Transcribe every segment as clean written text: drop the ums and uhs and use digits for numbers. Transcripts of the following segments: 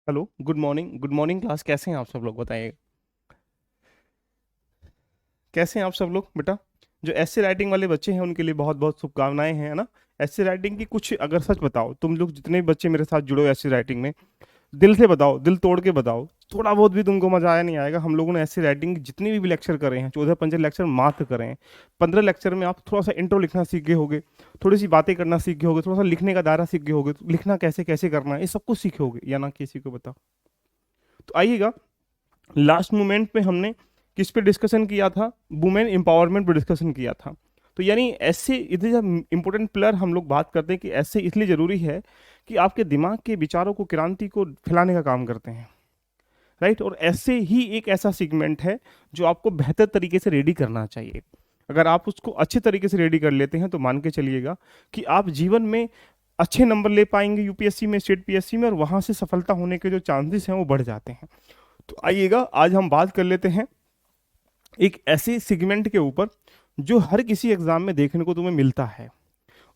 Hello, good morning class. कैसे हैं आप सब लोग, बताइए। कैसे हैं आप सब लोग बेटा? जो एस्से राइटिंग वाले बच्चे हैं उनके लिए बहुत बहुत शुभकामनाएं हैं, है ना। एस्से राइटिंग की कुछ अगर सच बताओ, तुम लोग जितने भी बच्चे मेरे साथ जुड़ो एस्से राइटिंग में, दिल से बताओ, दिल तोड़ के बताओ। थोड़ा बहुत भी तुमको मजा आया नहीं आएगा। हम लोगों ने ऐसे राइटिंग के जितने भी लेक्चर करे हैं, 14-15 लेक्चर मात्र करे हैं। 15 लेक्चर में आप थोड़ा सा इंट्रो लिखना सीख गए होगे, थोड़ी सी बातें करना सीख गए होगे, थोड़ा सा लिखने का दायरा सीख गए होगे, तो लिखना कैसे कैसे करना है ये सब कुछ सीखे होगे, या ना किसी को बताओ। तो आइएगा, लास्ट मोमेंट पे हमने किस पे डिस्कशन किया था? वुमेन एम्पावरमेंट पे डिस्कशन किया था। तो यानी ऐसे इतने जब इंपॉर्टेंट पिलर हम लोग बात करते हैं कि ऐसे इसलिए जरूरी है कि आपके दिमाग के विचारों को, क्रांति को फैलाने का काम करते हैं, राइट। और ऐसे ही एक ऐसा सेगमेंट है जो आपको बेहतर तरीके से रेडी करना चाहिए। अगर आप उसको अच्छे तरीके से रेडी कर लेते हैं तो मान के चलिएगा कि आप जीवन में अच्छे नंबर ले पाएंगे यूपीएससी में, स्टेट पीएससी में, और वहां से सफलता होने के जो चांसेस हैं वो बढ़ जाते हैं। तो आइएगा, आज हम बात कर लेते हैं एक ऐसे सेगमेंट के ऊपर जो हर किसी एग्जाम में देखने को तुम्हें मिलता है।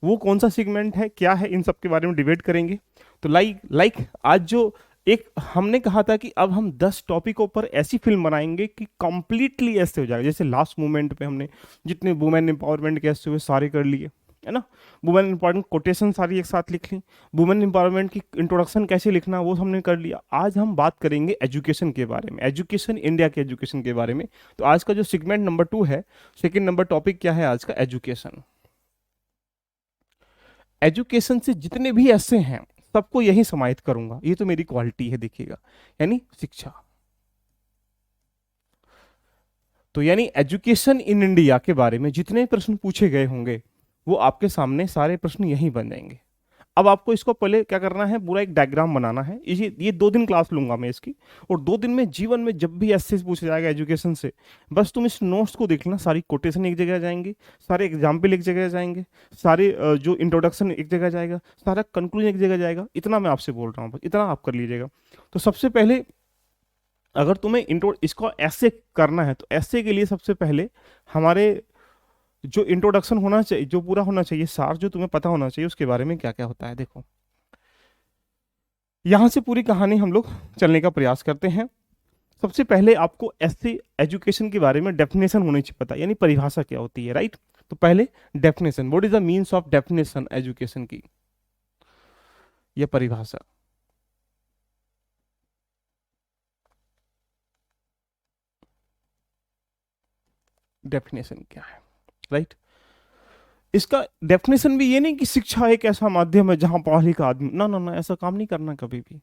वो कौन सा सेगमेंट है, क्या है, इन सब के बारे में डिबेट करेंगे। तो लाइक आज जो एक हमने कहा था कि अब हम 10 टॉपिकों पर ऐसी फिल्म बनाएंगे कि कंप्लीटली ऐसे हो जाएगा। जैसे लास्ट मोमेंट पे हमने जितने वुमेन एम्पावरमेंट के ऐसे हुए सारे कर लिए, है ना। वुमेन एम्पावरमेंट कोटेशन सारी एक साथ लिख ली। वुमेन एम्पावरमेंट की इंट्रोडक्शन कैसे लिखना वो हमने कर लिया। आज हम बात करेंगे एजुकेशन के बारे में, एजुकेशन, इंडिया के एजुकेशन के बारे में। तो आज का जो सेगमेंट नंबर 2 है, सेकंड नंबर टॉपिक क्या है आज का? एजुकेशन। एजुकेशन से जितने भी ऐसे हैं सबको यही समाहित करूंगा, ये तो मेरी क्वालिटी है, देखिएगा। यानी शिक्षा। तो यानी एजुकेशन इन इंडिया के बारे में जितने प्रश्न पूछे गए होंगे वो आपके सामने सारे प्रश्न यही बन जाएंगे। अब आपको इसको पहले क्या करना है, पूरा एक डायग्राम बनाना है। ये 2 दिन क्लास लूंगा मैं इसकी, और 2 दिन में जीवन में जब भी ऐसे पूछा जाएगा एजुकेशन से, बस तुम इस नोट्स को देख लेना। सारी कोटेशन एक जगह जाएंगे, सारे एग्जाम्पल एक जगह जाएंगे, सारे जो इंट्रोडक्शन एक जगह जाएगा, सारा कंक्लूजन एक जगह जाएगा। इतना मैं आपसे बोल रहा हूँ, बस इतना आप कर लीजिएगा। तो सबसे पहले, अगर तुम्हें इंट्रो इसको ऐसे करना है तो ऐसे के लिए सबसे पहले हमारे जो इंट्रोडक्शन होना चाहिए, जो पूरा होना चाहिए, सार जो तुम्हें पता होना चाहिए उसके बारे में क्या क्या होता है, देखो। यहां से पूरी कहानी हम लोग चलने का प्रयास करते हैं। सबसे पहले आपको ऐसे एजुकेशन के बारे में डेफिनेशन होनी चाहिए पता, यानी परिभाषा क्या होती है, राइट। तो पहले definition, what is the means of definition education की, यह परिभाषा। डेफिनेशन क्या है, राइट। इसका डेफिनेशन भी ये नहीं कि शिक्षा एक ऐसा माध्यम है जहां पढ़ा लिखा आदमी, ना ना ना, ऐसा काम नहीं करना कभी भी।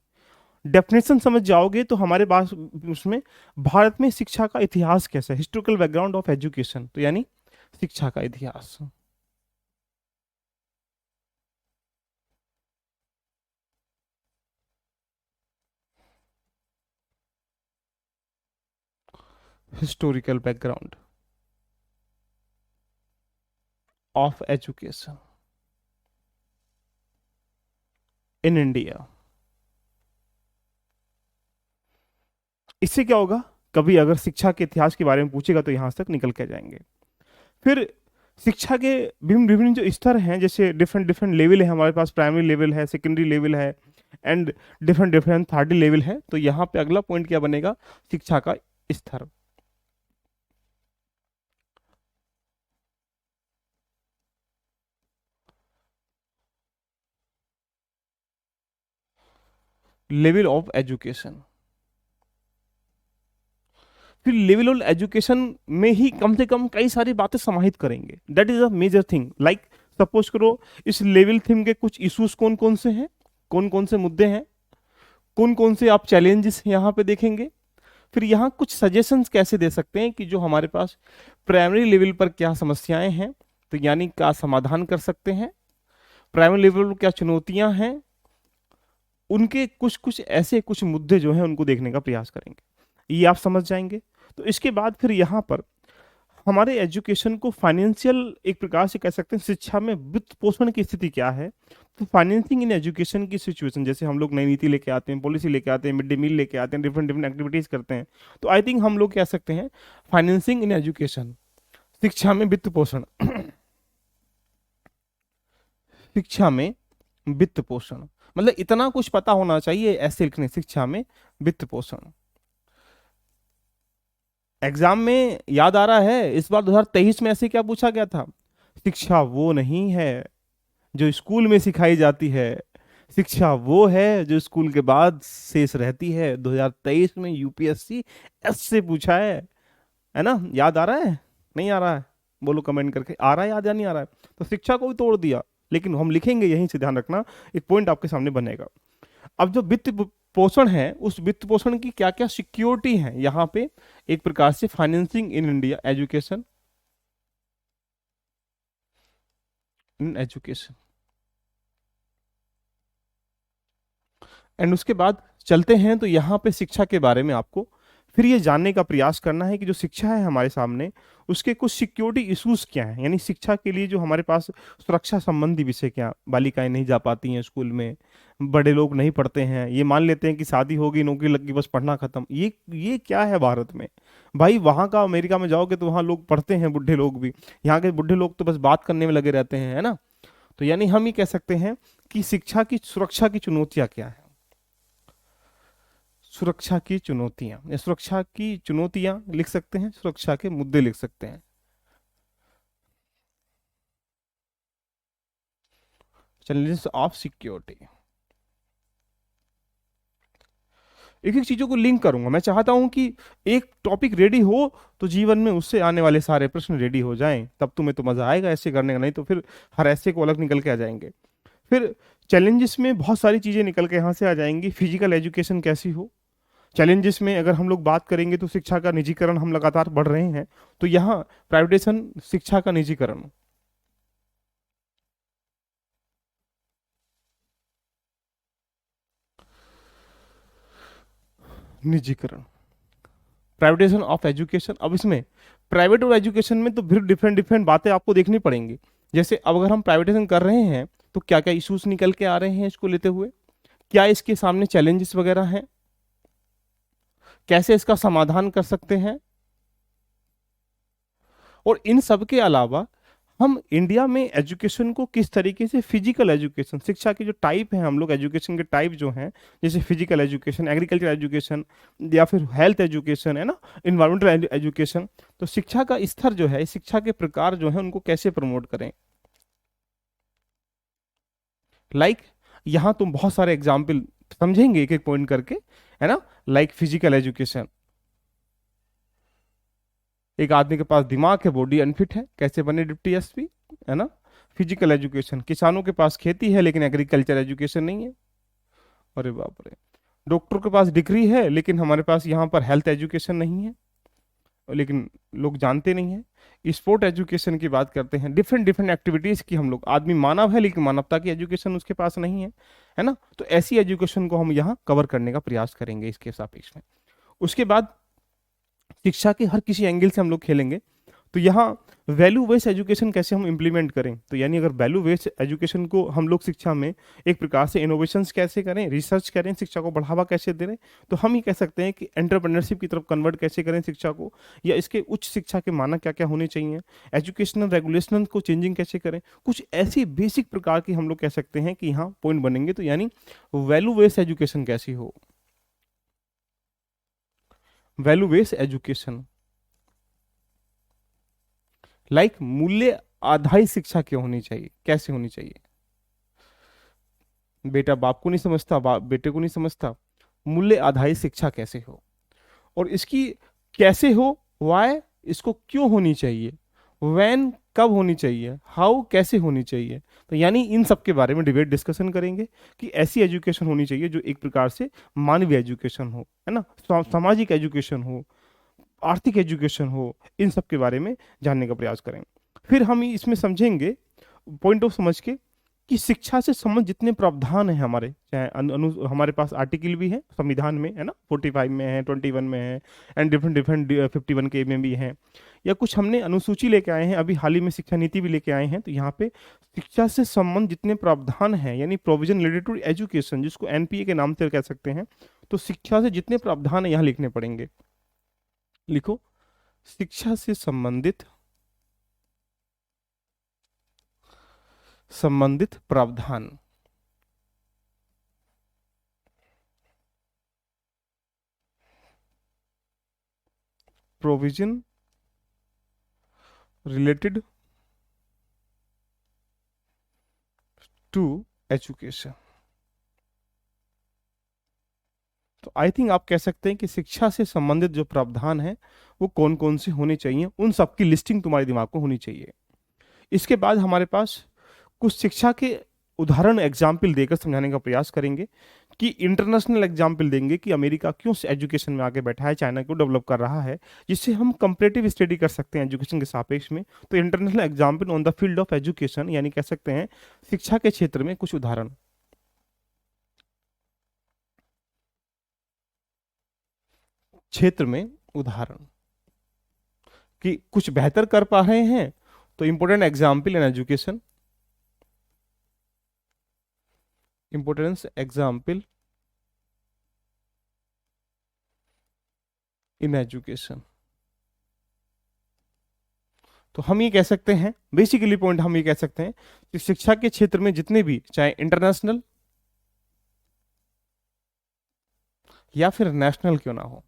डेफिनेशन समझ जाओगे तो हमारे पास उसमें भारत में शिक्षा का इतिहास कैसा है, हिस्टोरिकल बैकग्राउंड ऑफ एजुकेशन, तो यानी शिक्षा का इतिहास। Historical background of education in India. इससे क्या होगा, कभी अगर शिक्षा के इतिहास के बारे में पूछेगा तो यहां तक निकल के जाएंगे। फिर शिक्षा के विभिन्न विभिन्न जो स्तर हैं, जैसे डिफरेंट डिफरेंट लेवल है हमारे पास, प्राइमरी लेवल है, सेकेंडरी लेवल है, and different different third level है। तो यहाँ पे अगला पॉइंट क्या बनेगा, शिक्षा का स्तर। Level of education. फिर लेवल ऑफ एजुकेशन में ही कम से कम कई सारी बातें समाहित करेंगे, that is a major thing. Like suppose करो, इस लेवल थीम के कुछ इश्यूज कौन कौन से हैं, कौन कौन से मुद्दे हैं, कौन कौन से आप चैलेंजेस यहाँ पे देखेंगे। फिर यहाँ कुछ सजेशंस कैसे दे सकते हैं कि जो हमारे पास प्राइमरी लेवल पर क्या समस्याएं हैं, तो यानी क्या समाधान कर सकते हैं, प्राइमरी लेवल पर क्या चुनौतियां हैं, उनके कुछ कुछ ऐसे कुछ मुद्दे जो हैं उनको देखने का प्रयास करेंगे, ये आप समझ जाएंगे। तो इसके बाद फिर यहाँ पर हमारे एजुकेशन को फाइनेंशियल एक प्रकार से कह सकते हैं, शिक्षा में वित्त पोषण की स्थिति क्या है। तो फाइनेंसिंग इन एजुकेशन की सिचुएशन, जैसे हम लोग नई नीति लेके आते हैं, पॉलिसी लेके आते हैं, मिड डे मील लेके आते हैं, डिफरेंट डिफरेंट एक्टिविटीज करते हैं। तो आई थिंक हम लोग कह सकते हैं फाइनेंसिंग इन एजुकेशन, शिक्षा में वित्त पोषण। शिक्षा में वित्त पोषण, मतलब इतना कुछ पता होना चाहिए ऐसे लिखने, शिक्षा में वित्त पोषण। एग्जाम में याद आ रहा है इस बार 2023 में ऐसे क्या पूछा गया था? शिक्षा वो नहीं है जो स्कूल में सिखाई जाती है, शिक्षा वो है जो स्कूल के बाद शेष रहती है। 2023 में यूपीएससी ऐसे पूछा है ना? याद आ रहा है? नहीं आ रहा है? बोलो कमेंट करके, आ रहा है याद या नहीं आ रहा है? तो शिक्षा को भी तोड़ दिया, लेकिन हम लिखेंगे यहीं से, ध्यान रखना, एक पॉइंट आपके सामने बनेगा। अब जो वित्त पोषण है, उस वित्त पोषण की क्या क्या सिक्योरिटी है यहाँ पे? एक प्रकार से financing in India education, in education, and उसके बाद चलते हैं तो यहाँ पे शिक्षा के बारे में आपको फिर ये जानने का प्रयास करना है कि जो शिक्षा है हमारे सामने, उसके कुछ सिक्योरिटी इश्यूज क्या हैं। यानी शिक्षा के लिए जो हमारे पास सुरक्षा संबंधी विषय क्या, बालिकाएं नहीं जा पाती हैं स्कूल में, बड़े लोग नहीं पढ़ते हैं, ये मान लेते हैं कि शादी होगी नौकरी लग गई बस पढ़ना खत्म, ये क्या है भारत में? भाई वहां का अमेरिका में जाओगे तो वहां लोग पढ़ते हैं, बुढ़े लोग भी। यहाँ के बुढ़े लोग तो बस बात करने में लगे रहते हैं, है ना? तो यानी हम ये कह सकते हैं कि शिक्षा की सुरक्षा की चुनौतियां क्या है। सुरक्षा की चुनौतियां, या सुरक्षा की चुनौतियां लिख सकते हैं, सुरक्षा के मुद्दे लिख सकते हैं। चैलेंजेस ऑफ सिक्योरिटी, एक एक चीजों को लिंक करूंगा। मैं चाहता हूं कि एक टॉपिक रेडी हो तो जीवन में उससे आने वाले सारे प्रश्न रेडी हो जाएं, तब तुम्हें तो मजा आएगा ऐसे करने का, नहीं तो फिर हर ऐसे को अलग निकल के आ जाएंगे। फिर चैलेंजेस में बहुत सारी चीजें निकल के यहाँ से आ जाएंगी। फिजिकल एजुकेशन कैसी हो? चैलेंजेस में अगर हम लोग बात करेंगे तो शिक्षा का निजीकरण हम लगातार बढ़ रहे हैं, तो यहाँ प्राइवेटाइजेशन, शिक्षा का निजीकरण, निजीकरण, प्राइवेटाइजेशन ऑफ एजुकेशन। अब इसमें प्राइवेट और एजुकेशन में तो फिर डिफरेंट डिफरेंट बातें आपको देखनी पड़ेंगी। जैसे अब अगर हम प्राइवेटाइजेशन कर रहे हैं तो क्या क्या इश्यूज निकल के आ रहे हैं इसको लेते हुए, क्या इसके सामने चैलेंजेस वगैरह हैं, कैसे इसका समाधान कर सकते हैं। और इन सब के अलावा हम इंडिया में एजुकेशन को किस तरीके से, फिजिकल एजुकेशन, शिक्षा के जो टाइप हैं हम लोग, एजुकेशन के टाइप जो हैं, जैसे फिजिकल एजुकेशन, एग्रीकल्चर एजुकेशन, या फिर हेल्थ एजुकेशन, है ना, इन्वायरमेंटल एजुकेशन, तो शिक्षा का स्तर जो है, शिक्षा के प्रकार जो है, उनको कैसे प्रमोट करें। यहाँ तुम बहुत सारे एग्जाम्पल समझेंगे एक एक पॉइंट करके, है ना? फिजिकल एजुकेशन, एक आदमी के पास दिमाग है, बॉडी अनफिट है, कैसे बने डिप्टी एसपी, है ना? फिजिकल एजुकेशन, किसानों के पास खेती है लेकिन एग्रीकल्चर एजुकेशन नहीं है। अरे बाप रे! डॉक्टर के पास डिग्री है लेकिन हमारे पास यहाँ पर हेल्थ एजुकेशन नहीं है, लेकिन लोग जानते नहीं है। स्पोर्ट एजुकेशन की बात करते हैं, डिफरेंट डिफरेंट एक्टिविटीज की हम लोग, आदमी मानव है लेकिन मानवता की एजुकेशन उसके पास नहीं है ना? तो ऐसी एजुकेशन को हम यहाँ कवर करने का प्रयास करेंगे इसके सापेक्ष में। उसके बाद शिक्षा के हर किसी एंगल से हम लोग खेलेंगे। तो यहाँ वैल्यू बेस्ड एजुकेशन कैसे हम इंप्लीमेंट करें, तो यानी अगर वैल्यू बेस्ड एजुकेशन को हम लोग शिक्षा में एक प्रकार से इनोवेशंस कैसे करें, रिसर्च करें, शिक्षा को बढ़ावा कैसे दें, तो हम ये कह सकते हैं कि एंटरप्रेन्योरशिप की तरफ कन्वर्ट कैसे करें शिक्षा को, या इसके उच्च शिक्षा के मानक क्या क्या होने चाहिए, एजुकेशनल रेगुलेशन को चेंजिंग कैसे करें, कुछ ऐसी बेसिक प्रकार की हम लोग कह सकते हैं कि यहाँ पॉइंट बनेंगे। तो यानी वैल्यू बेस्ड एजुकेशन कैसी हो, वैल्यू बेस्ड एजुकेशन, मूल्य आधारित शिक्षा क्यों होनी चाहिए, कैसे होनी चाहिए। बेटा बाप को नहीं समझता, बाप बेटे को नहीं समझता, मूल्य आधारित शिक्षा कैसे हो, और इसकी कैसे हो, वाई, इसको क्यों होनी चाहिए, व्हेन कब होनी चाहिए, हाउ कैसे होनी चाहिए। तो यानी इन सब के बारे में डिबेट डिस्कशन करेंगे कि ऐसी एजुकेशन होनी चाहिए जो एक प्रकार से मानवीय एजुकेशन हो, है ना, सामाजिक एजुकेशन हो, आर्थिक एजुकेशन हो, इन सब के बारे में जानने का प्रयास करें। फिर हम इसमें समझेंगे पॉइंट ऑफ समझ के कि शिक्षा से संबंध जितने प्रावधान हैं हमारे, चाहे हमारे पास आर्टिकल भी है संविधान में, है ना, 45 में है, 21 में है, एंड डिफरेंट डिफरेंट 51 के में भी हैं, या कुछ हमने अनुसूची लेके आए हैं, अभी हाल ही में शिक्षा नीति भी लेके आए हैं। तो यहाँ पे शिक्षा से संबंध जितने प्रावधान हैं, यानी प्रोविजन रिलेटेड टू एजुकेशन, जिसको एनपीए के नाम से कह सकते हैं, तो शिक्षा से जितने प्रावधान है यहाँ लिखने पड़ेंगे। लिखो, शिक्षा से संबंधित प्रावधान, प्रोविजन रिलेटेड टू एजुकेशन। तो आई थिंक आप कह सकते हैं कि शिक्षा से संबंधित जो प्रावधान है वो कौन कौन से होने चाहिए, उन सब की लिस्टिंग तुम्हारे दिमाग को होनी चाहिए। इसके बाद हमारे पास कुछ शिक्षा के उदाहरण एग्जाम्पल देकर समझाने का प्रयास करेंगे कि इंटरनेशनल एग्जाम्पल देंगे कि अमेरिका क्यों एजुकेशन में आगे बैठा है, चाइना क्यों डेवलप कर रहा है, जिससे हम कंपैरेटिव स्टडी कर सकते हैं एजुकेशन के सापेक्ष में। तो international example on the field of education, यानी कह सकते हैं शिक्षा के क्षेत्र में कुछ उदाहरण, क्षेत्र में उदाहरण कि कुछ बेहतर कर पा रहे हैं। तो important example in education, importance example in education. तो हम ये कह सकते हैं, बेसिकली पॉइंट हम ये कह सकते हैं कि शिक्षा के क्षेत्र में जितने भी, चाहे इंटरनेशनल या फिर नेशनल क्यों ना हो,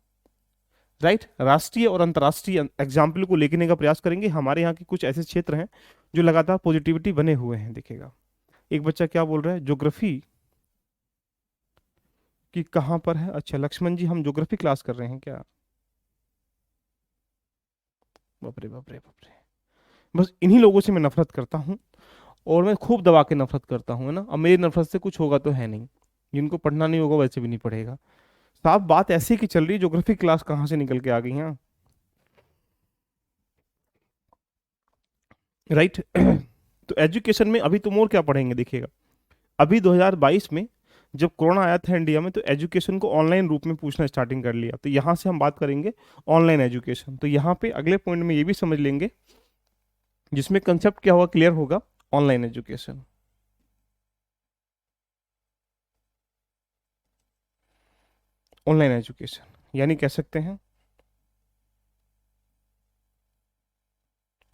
राइट, राष्ट्रीय और अंतर्राष्ट्रीय एग्जाम्पल को लेने का प्रयास करेंगे। हमारे यहाँ के कुछ ऐसे क्षेत्र हैं जो लगातार पॉजिटिविटी बने हुए हैं। देखिएगा, एक बच्चा क्या बोल रहा है, ज्योग्राफी की कहाँ पर है। अच्छा लक्ष्मण जी, हम ज्योग्राफी क्लास कर रहे हैं क्या? बाप रे बाप रे बाप रे, बस इन्हीं लोगों से मैं नफरत करता हूँ, और मैं खूब दबा के नफरत करता हूँ, है ना। अब मेरी नफरत से कुछ होगा तो है नहीं, जिनको पढ़ना नहीं होगा वैसे भी नहीं पढ़ेगा। साफ बात ऐसी की चल रही है, ज्योग्राफी क्लास कहाँ से निकल के आ गई हैं, राइट। तो एजुकेशन में अभी तुम और क्या पढ़ेंगे, देखिएगा अभी 2022 में जब कोरोना आया था इंडिया में, तो एजुकेशन को ऑनलाइन रूप में पूछना स्टार्टिंग कर लिया। तो यहाँ से हम बात करेंगे ऑनलाइन एजुकेशन। तो यहाँ पे अगले पॉइंट में ये भी समझ लेंगे, जिसमें कंसेप्ट क्या होगा, क्लियर होगा, ऑनलाइन एजुकेशन। ऑनलाइन एजुकेशन यानी कह सकते हैं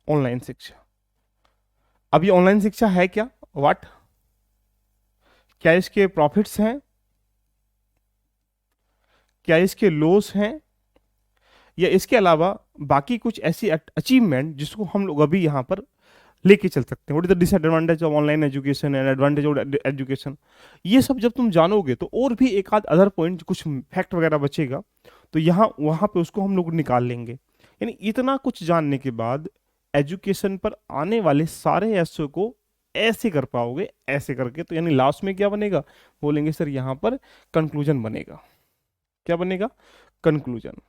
ऑनलाइन शिक्षा। अब ये ऑनलाइन शिक्षा है क्या, व्हाट, क्या इसके प्रॉफिट्स हैं, क्या इसके लॉस हैं, या इसके अलावा बाकी कुछ ऐसी अचीवमेंट जिसको हम लोग अभी यहाँ पर लेके चल सकते हैं। What is the disadvantage of online education and advantage of education, ये सब जब तुम जानोगे तो और भी एक आध अदर पॉइंट, कुछ फैक्ट वगैरह बचेगा, तो यहाँ वहाँ पे उसको हम लोग निकाल लेंगे। यानी इतना कुछ जानने के बाद एजुकेशन पर आने वाले सारे ऐसे को ऐसे कर पाओगे, ऐसे करके। तो यानी लास्ट में क्या बनेगा, बोलेंगे सर यहाँ पर कंक्लूजन बनेगा। क्या बनेगा, कंक्लूजन।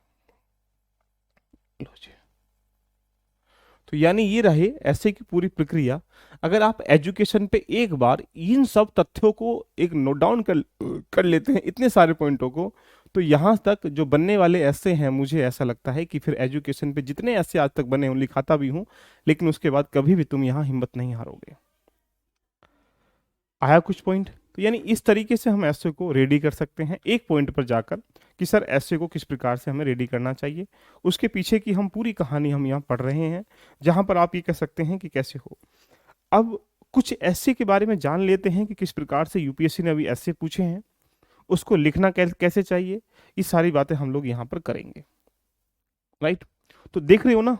लो जी, तो यानी ये रहे ऐसे की पूरी प्रक्रिया। अगर आप एजुकेशन पे एक बार इन सब तथ्यों को एक नोट डाउन कर लेते हैं, इतने सारे पॉइंटों को, तो यहाँ तक जो बनने वाले ऐसे हैं, मुझे ऐसा लगता है कि फिर एजुकेशन पे जितने ऐसे आज तक बने हूँ, लिखाता भी हूँ, लेकिन उसके बाद कभी भी तुम यहाँ हिम्मत नहीं हारोगे। आया कुछ पॉइंट? तो यानी इस तरीके से हम ऐसे को रेडी कर सकते हैं एक पॉइंट पर जाकर, कि सर ऐसे को किस प्रकार से हमें रेडी करना चाहिए। उसके पीछे की हम पूरी कहानी हम यहाँ पढ़ रहे हैं, जहां पर आप ये कह सकते हैं कि कैसे हो। अब कुछ ऐसे के बारे में जान लेते हैं कि किस प्रकार से यूपीएससी ने अभी ऐसे पूछे हैं, उसको लिखना कैसे चाहिए, ये सारी बातें हम लोग यहाँ पर करेंगे, राइट। तो देख रहे हो ना,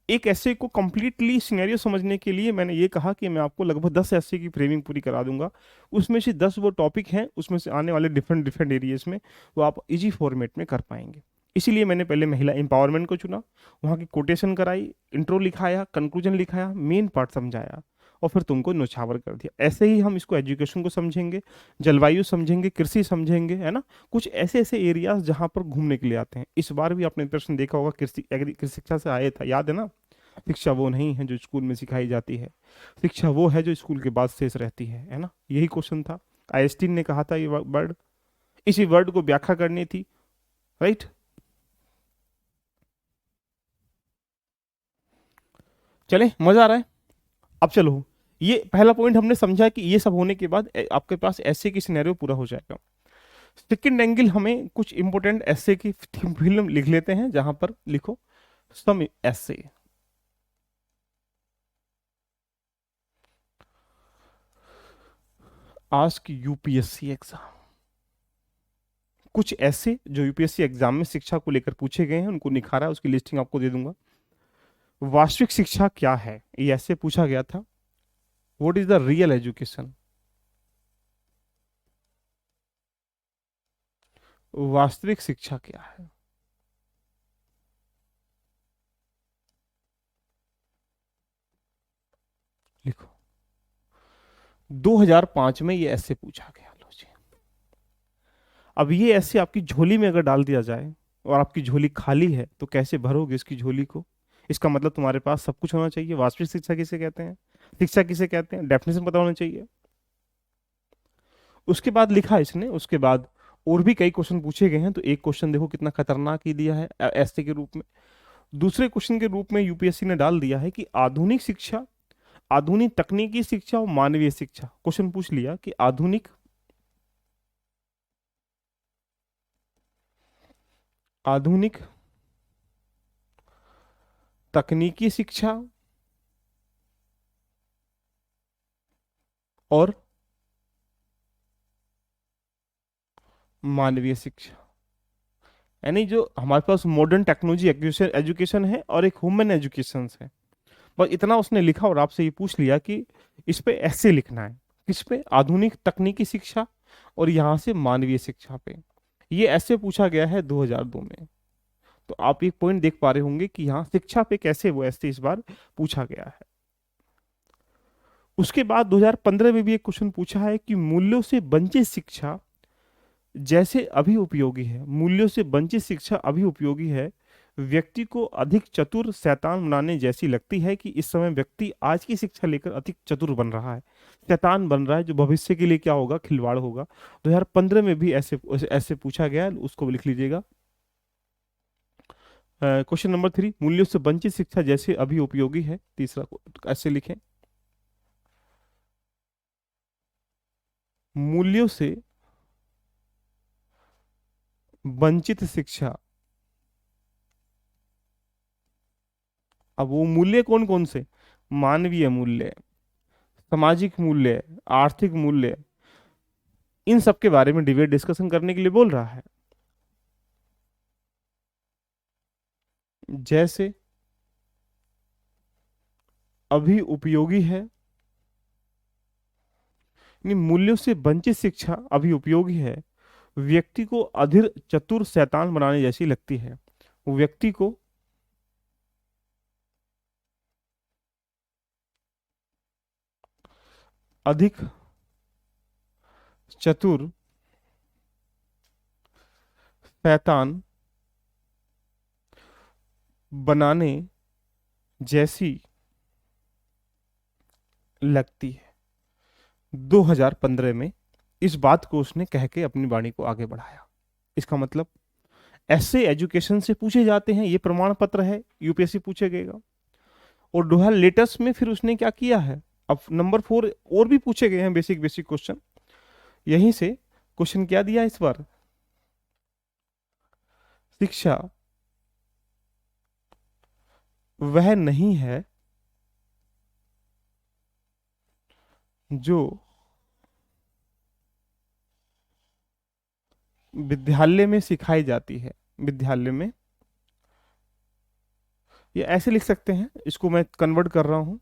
एक ऐसे को कंप्लीटली सिनेरियो समझने के लिए मैंने ये कहा कि मैं आपको लगभग 10 ऐसे की फ्रेमिंग पूरी करा दूंगा। उसमें से 10 वो टॉपिक हैं, उसमें से आने वाले डिफरेंट डिफरेंट एरियाज में वो आप इजी फॉर्मेट में कर पाएंगे। इसीलिए मैंने पहले महिला एम्पावरमेंट को चुना, वहाँ की कोटेशन कराई, इंट्रो लिखाया, कंक्लूजन लिखाया, मेन पार्ट समझाया, और फिर तुमको नौछावर कर दिया। ऐसे ही हम इसको एजुकेशन को समझेंगे, जलवायु समझेंगे, कृषि समझेंगे, है ना। कुछ ऐसे ऐसे एरियाज जहाँ पर घूमने के लिए आते हैं। इस बार भी आपने प्रश्न देखा होगा, कृषि कृषि शिक्षा से आया था, याद है ना। शिक्षा वो नहीं है जो स्कूल में सिखाई जाती है, शिक्षा वो है जो स्कूल के बाद शेष रहती है ना। यही क्वेश्चन था, आइंस्टीन ने कहा था ये वर्ड, इसी वर्ड को व्याख्या करनी थी, राइट। चले, मजा आ रहा है। अब चलो, ये पहला पॉइंट हमने समझा कि ये सब होने के बाद आपके पास ऐसे की सिनेरियो पूरा हो जाएगा। सेकंड एंगल, हमें कुछ इंपॉर्टेंट ऐसे की फिल्म लिख लेते हैं, जहां पर लिखो सम ऐसे। आस्क यूपीएससी एग्जाम, कुछ ऐसे जो यूपीएससी एग्जाम में शिक्षा को लेकर पूछे गए हैं उनको निखारा, उसकी लिस्टिंग आपको दे दूंगा। वास्तविक शिक्षा क्या है, ये ऐसे पूछा गया था। What is the real education, वास्तविक शिक्षा क्या है। लिखो, 2005 में ये ऐसे पूछा गया। लो जी, अब ये ऐसे आपकी झोली में अगर डाल दिया जाए और आपकी झोली खाली है तो कैसे भरोगे इसकी झोली को। इसका मतलब तुम्हारे पास सब कुछ होना चाहिए। वास्तविक शिक्षा किसे कहते हैं, शिक्षा किसे कहते हैं, डेफिनेशन पता होना चाहिए। उसके बाद लिखा इसने, उसके बाद और भी कई क्वेश्चन पूछे गए हैं। तो एक क्वेश्चन देखो कितना खतरनाक ही दिया है ऐसे के रूप में। दूसरे क्वेश्चन के रूप में यूपीएससी ने डाल दिया है कि आधुनिक शिक्षा, आधुनिक तकनीकी शिक्षा और मानवीय शिक्षा। क्वेश्चन पूछ लिया कि आधुनिक तकनीकी शिक्षा और मानवीय शिक्षा, यानी जो हमारे पास मॉडर्न टेक्नोलॉजी एजुकेशन है और एक ह्यूमन एजुकेशन है। बस इतना उसने लिखा और आपसे ये पूछ लिया कि इस पे ऐसे लिखना है, किस पे, आधुनिक तकनीकी शिक्षा और यहां से मानवीय शिक्षा पे। ये ऐसे पूछा गया है 2002 में। तो आप एक पॉइंट देख पा रहे होंगे कि यहाँ शिक्षा पे कैसे वो ऐसे इस बार पूछा गया है। उसके बाद 2015 में भी एक क्वेश्चन पूछा है कि मूल्यों से वंचित शिक्षा जैसे अभी उपयोगी है, मूल्यों से वंचित शिक्षा अभी उपयोगी है, व्यक्ति को अधिक चतुर शैतान बनाने जैसी लगती है कि इस समय व्यक्ति आज की शिक्षा लेकर अधिक चतुर बन रहा है, शैतान बन रहा है, जो भविष्य के लिए क्या होगा, खिलवाड़ होगा। 2015 में भी ऐसे ऐसे पूछा गया है, उसको भी लिख लीजिएगा। क्वेश्चन नंबर 3, मूल्यों से वंचित शिक्षा जैसे अभी उपयोगी है, तीसरा ऐसे लिखें, मूल्यों से वंचित शिक्षा। अब वो मूल्य कौन कौन से, मानवीय मूल्य, सामाजिक मूल्य, आर्थिक मूल्य, इन सब के बारे में डिबेट डिस्कशन करने के लिए बोल रहा है। जैसे अभी उपयोगी है, यानी मूल्यों से वंचित शिक्षा अभी उपयोगी है, व्यक्ति को अधीर चतुर शैतान बनाने जैसी लगती है। वो व्यक्ति को अधिक चतुर शैतान बनाने जैसी लगती है। 2015 में इस बात को उसने कह के अपनी वाणी को आगे बढ़ाया। इसका मतलब ऐसे एजुकेशन से पूछे जाते हैं, ये प्रमाण पत्र है, यूपीएससी पूछेगा। और डोहा लेटेस्ट में फिर उसने क्या किया है, अब नंबर 4 और भी पूछे गए हैं बेसिक बेसिक क्वेश्चन। यहीं से क्वेश्चन क्या दिया इस बार, शिक्षा वह नहीं है जो विद्यालय में सिखाई जाती है। विद्यालय में, ये ऐसे लिख सकते हैं, इसको मैं कन्वर्ट कर रहा हूं।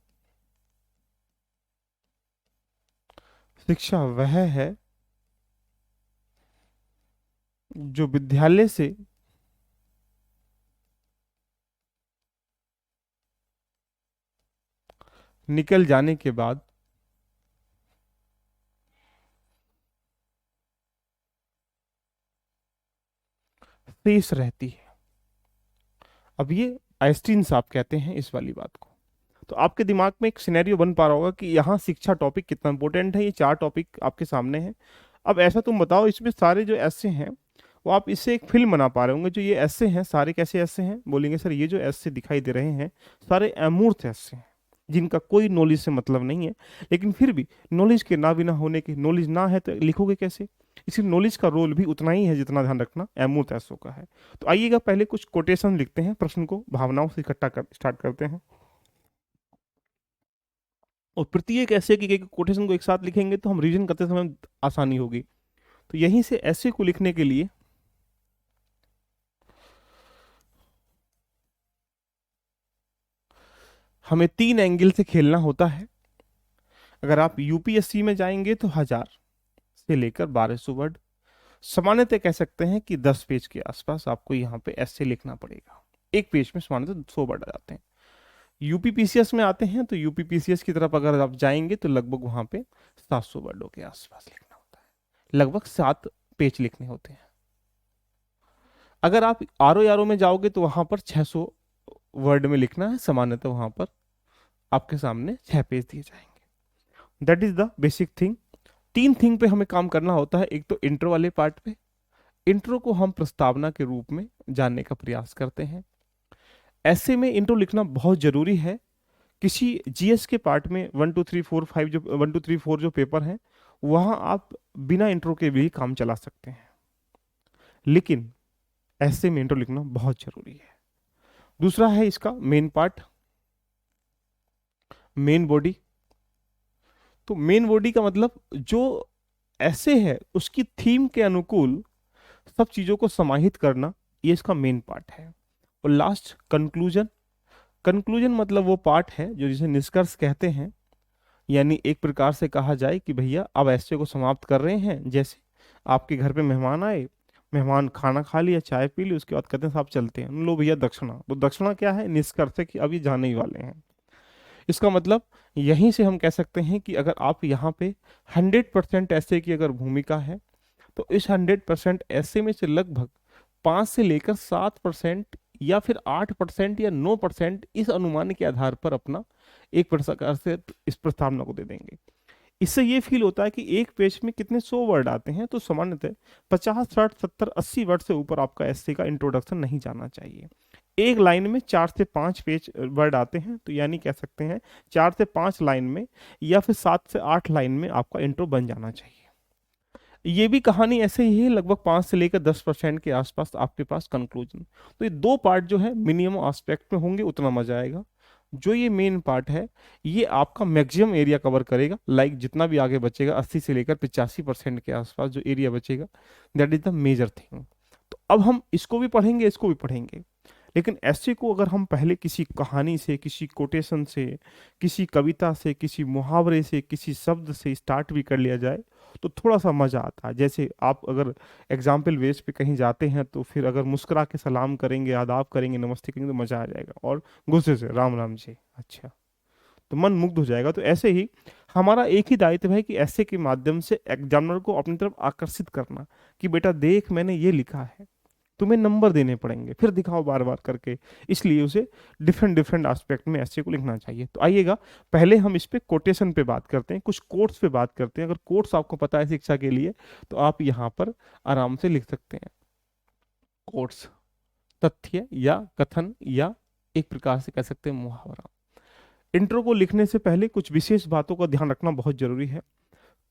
शिक्षा वह है जो विद्यालय से निकल जाने के बाद शेष रहती है। अब ये आइंस्टीन साहब कहते हैं इस वाली बात को। तो आपके दिमाग में एक सिनेरियो बन पा रहा होगा कि यहाँ शिक्षा टॉपिक कितना इंपॉर्टेंट है। ये 4 टॉपिक आपके सामने हैं। अब ऐसा तुम बताओ, इसमें सारे जो ऐसे हैं वो आप इससे एक फिल्म बना पा रहे होंगे। जो ये ऐसे हैं सारे, कैसे ऐसे हैं, बोलेंगे सर ये जो ऐसे दिखाई दे रहे हैं सारे अमूर्त ऐसे हैं जिनका कोई नॉलेज से मतलब नहीं है। लेकिन फिर भी नॉलेज के ना बिना होने की, नॉलेज ना है तो लिखोगे कैसे। इसी नॉलेज का रोल भी उतना ही है जितना ध्यान रखना अमूर्त ऐसों का है। तो आइएगा पहले कुछ कोटेशन लिखते हैं, प्रश्न को भावनाओं से इकट्ठा कर स्टार्ट करते हैं। और प्रत्येक ऐसे की कोटेशन को एक साथ लिखेंगे तो हम रीजन करते समय आसानी होगी। तो यहीं से ऐसे को लिखने के लिए हमें 3 एंगल से खेलना होता है। अगर आप यूपीएससी में जाएंगे तो 1000 से लेकर 1200 वर्ड, सामान्यतः कह सकते हैं कि 10 पेज के आसपास आपको यहाँ पे ऐसे लिखना पड़ेगा। एक पेज में सामान्यतः 100 वर्ड आ जाते हैं। यूपीपीसीएस में आते हैं तो यूपीपीसीएस की तरफ अगर आप जाएंगे तो लगभग वहां पे 700 वर्डों के आसपास लिखना होता है, लगभग 7 पेज लिखने होते हैं। अगर आप आरओ में जाओगे तो वहां पर 600 वर्ड में लिखना है, सामान्यतः वहां पर आपके सामने 6 पेज दिए जाएंगे। That is the basic thing. 3 thing पे हमें काम करना होता है। एक तो इंट्रो वाले पार्ट पे, इंट्रो को हम प्रस्तावना के रूप में जानने का प्रयास करते हैं। ऐसे में इंट्रो लिखना बहुत जरूरी है। किसी जीएस के पार्ट में 1 2 3 4 5 जो 1 2 3 4 जो पेपर हैं वहां आप बिना इंट्रो के भी काम चला सकते हैं, लेकिन ऐसे में इंट्रो लिखना बहुत जरूरी है। दूसरा है इसका मेन पार्ट, मेन बॉडी। तो मेन बॉडी का मतलब जो ऐसे है उसकी थीम के अनुकूल सब चीजों को समाहित करना, ये इसका मेन पार्ट है। और लास्ट कंक्लूजन। कंक्लूजन मतलब वो पार्ट है जो जिसे निष्कर्ष कहते हैं, यानी एक प्रकार से कहा जाए कि भैया अब ऐसे को समाप्त कर रहे हैं। जैसे आपके घर पे मेहमान आए, मेहमान खाना खा लिया, चाय पी ली, उसके बाद कहते हैं साहब चलते हैं, लो भैया दक्षिणा। तो दक्षिणा क्या है? निष्कर्ष है कि अब ये जाने ही वाले हैं। इसका मतलब यहीं से हम कह सकते हैं कि अगर आप यहाँ पे 100% ऐसे की अगर भूमिका है तो इस 100% ऐसे में से लगभग 5 से लेकर 7% या फिर 8% या 9% इस अनुमान के आधार पर अपना एक प्रकार से इस प्रस्तावना को दे देंगे। इससे ये फील होता है कि एक पेज में कितने 100 वर्ड आते हैं, तो सामान्यतः 50 60 70 80 वर्ड से ऊपर आपका एस्से का इंट्रोडक्शन नहीं जाना चाहिए। एक लाइन में 4 से 5 पेज वर्ड आते हैं, तो यानी कह सकते हैं 4 से 5 लाइन में या फिर 7 से 8 लाइन में आपका इंट्रो बन जाना चाहिए। ये भी कहानी ऐसे ही है, लगभग 5 से लेकर 10% के आसपास आपके पास कंक्लूजन। तो ये 2 पार्ट जो है मिनिमम एस्पेक्ट में होंगे, उतना मजा आएगा। जो ये मेन पार्ट है ये आपका मैक्सिमम एरिया कवर करेगा, लाइक जितना भी आगे बचेगा 80 से लेकर 85% के आसपास जो एरिया बचेगा, that is the major thing. तो अब हम इसको भी पढ़ेंगे, इसको भी पढ़ेंगे, लेकिन ऐसे को अगर हम पहले किसी कहानी से, किसी कोटेशन से, किसी कविता से, किसी मुहावरे से, किसी शब्द से स्टार्ट भी कर लिया जाए तो थोड़ा सा मजा आता है। जैसे आप अगर एग्जाम्पल बेस पे कहीं जाते हैं तो फिर अगर मुस्कुरा के सलाम करेंगे, आदाब करेंगे, नमस्ते करेंगे तो मजा आ जाएगा, और गुस्से से राम राम जी अच्छा, तो मन मुग्ध हो जाएगा। तो ऐसे ही हमारा एक ही दायित्व है कि ऐसे के माध्यम से एग्जामिनर को अपनी तरफ आकर्षित करना कि बेटा देख मैंने ये लिखा है, तुम्हें नंबर देने पड़ेंगे, फिर दिखाओ बार बार करके। इसलिए उसे डिफरेंट डिफरेंट एस्पेक्ट में ऐसे को लिखना चाहिए। तो आइएगा पहले हम इस पे कोटेशन पे बात करते हैं, कुछ कोट्स पे बात करते हैं। अगर कोट्स आपको पता है शिक्षा के लिए तो आप यहाँ पर आराम से लिख सकते हैं। कोट्स तथ्य या कथन या एक प्रकार से कह सकते हैं मुहावरा। इंट्रो को लिखने से पहले कुछ विशेष बातों का ध्यान रखना बहुत जरूरी है।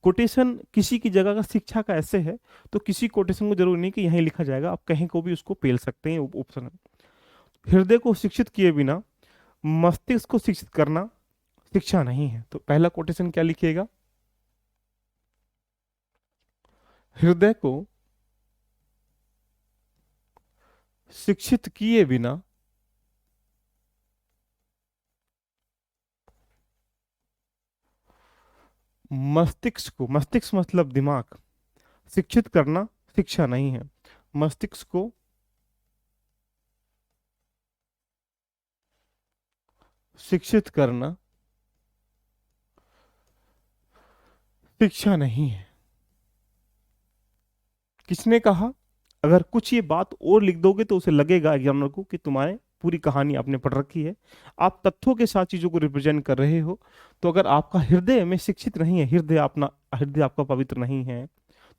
कोटेशन किसी की जगह का शिक्षा का ऐसे है तो किसी कोटेशन को जरूरी नहीं कि यहीं लिखा जाएगा, आप कहीं को भी उसको पेल सकते हैं। ऑप्शन हृदय को शिक्षित किए बिना मस्तिष्क को शिक्षित करना शिक्षा नहीं है। तो पहला कोटेशन क्या लिखिएगा? हृदय को शिक्षित किए बिना मस्तिष्क मतलब दिमाग, शिक्षित करना शिक्षा नहीं है। मस्तिष्क को शिक्षित करना शिक्षा नहीं है। किसने कहा? अगर कुछ ये बात और लिख दोगे तो उसे लगेगा एग्जामिनर को कि तुम्हारे पूरी कहानी आपने पढ़ रखी है, आप तथ्यों के साथ चीजों को रिप्रेजेंट कर रहे हो। तो अगर आपका हृदय में शिक्षित नहीं है, हृदय आपका पवित्र नहीं है,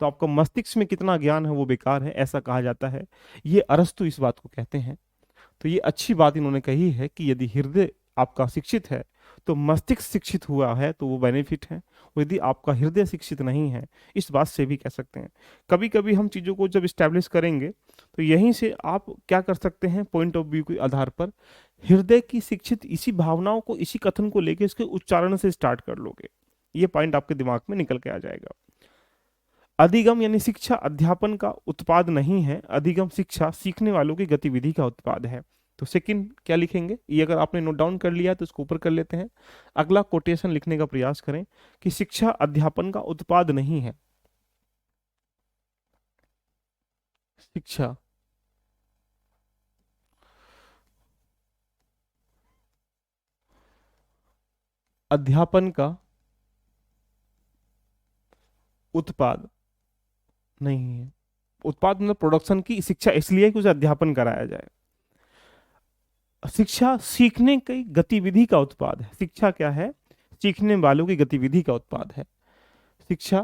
तो आपका मस्तिष्क में कितना ज्ञान है वो बेकार है, ऐसा कहा जाता है। ये अरस्तु इस बात को कहते हैं। तो ये अच्छी बात इन्होंने कही है कि यदि हृदय आपका शिक्षित है तो मस्तिष्क शिक्षित हुआ है तो वो बेनिफिट है, और यदि आपका हृदय शिक्षित नहीं है, इस बात से भी कह सकते हैं। कभी कभी हम चीज़ों को जब स्टैब्लिश करेंगे तो यहीं से आप क्या कर सकते हैं, पॉइंट ऑफ व्यू के आधार पर हृदय की शिक्षित इसी भावनाओं को, इसी कथन को लेके इसके उच्चारण से स्टार्ट कर लोगे, ये पॉइंट आपके दिमाग में निकल के आ जाएगा। अधिगम यानी शिक्षा अध्यापन का उत्पाद नहीं है, अधिगम शिक्षा सीखने वालों की गतिविधि का उत्पाद है। तो सेकंड क्या लिखेंगे, ये अगर आपने नोट डाउन कर लिया तो इसको ऊपर कर लेते हैं। अगला कोटेशन लिखने का प्रयास करें कि शिक्षा अध्यापन का उत्पाद नहीं है। शिक्षा अध्यापन का उत्पाद नहीं है। उत्पाद मतलब प्रोडक्शन की शिक्षा इसलिए कि उसे अध्यापन कराया जाए। शिक्षा सीखने की गतिविधि का उत्पाद है। शिक्षा क्या है? सीखने वालों की गतिविधि का उत्पाद है। शिक्षा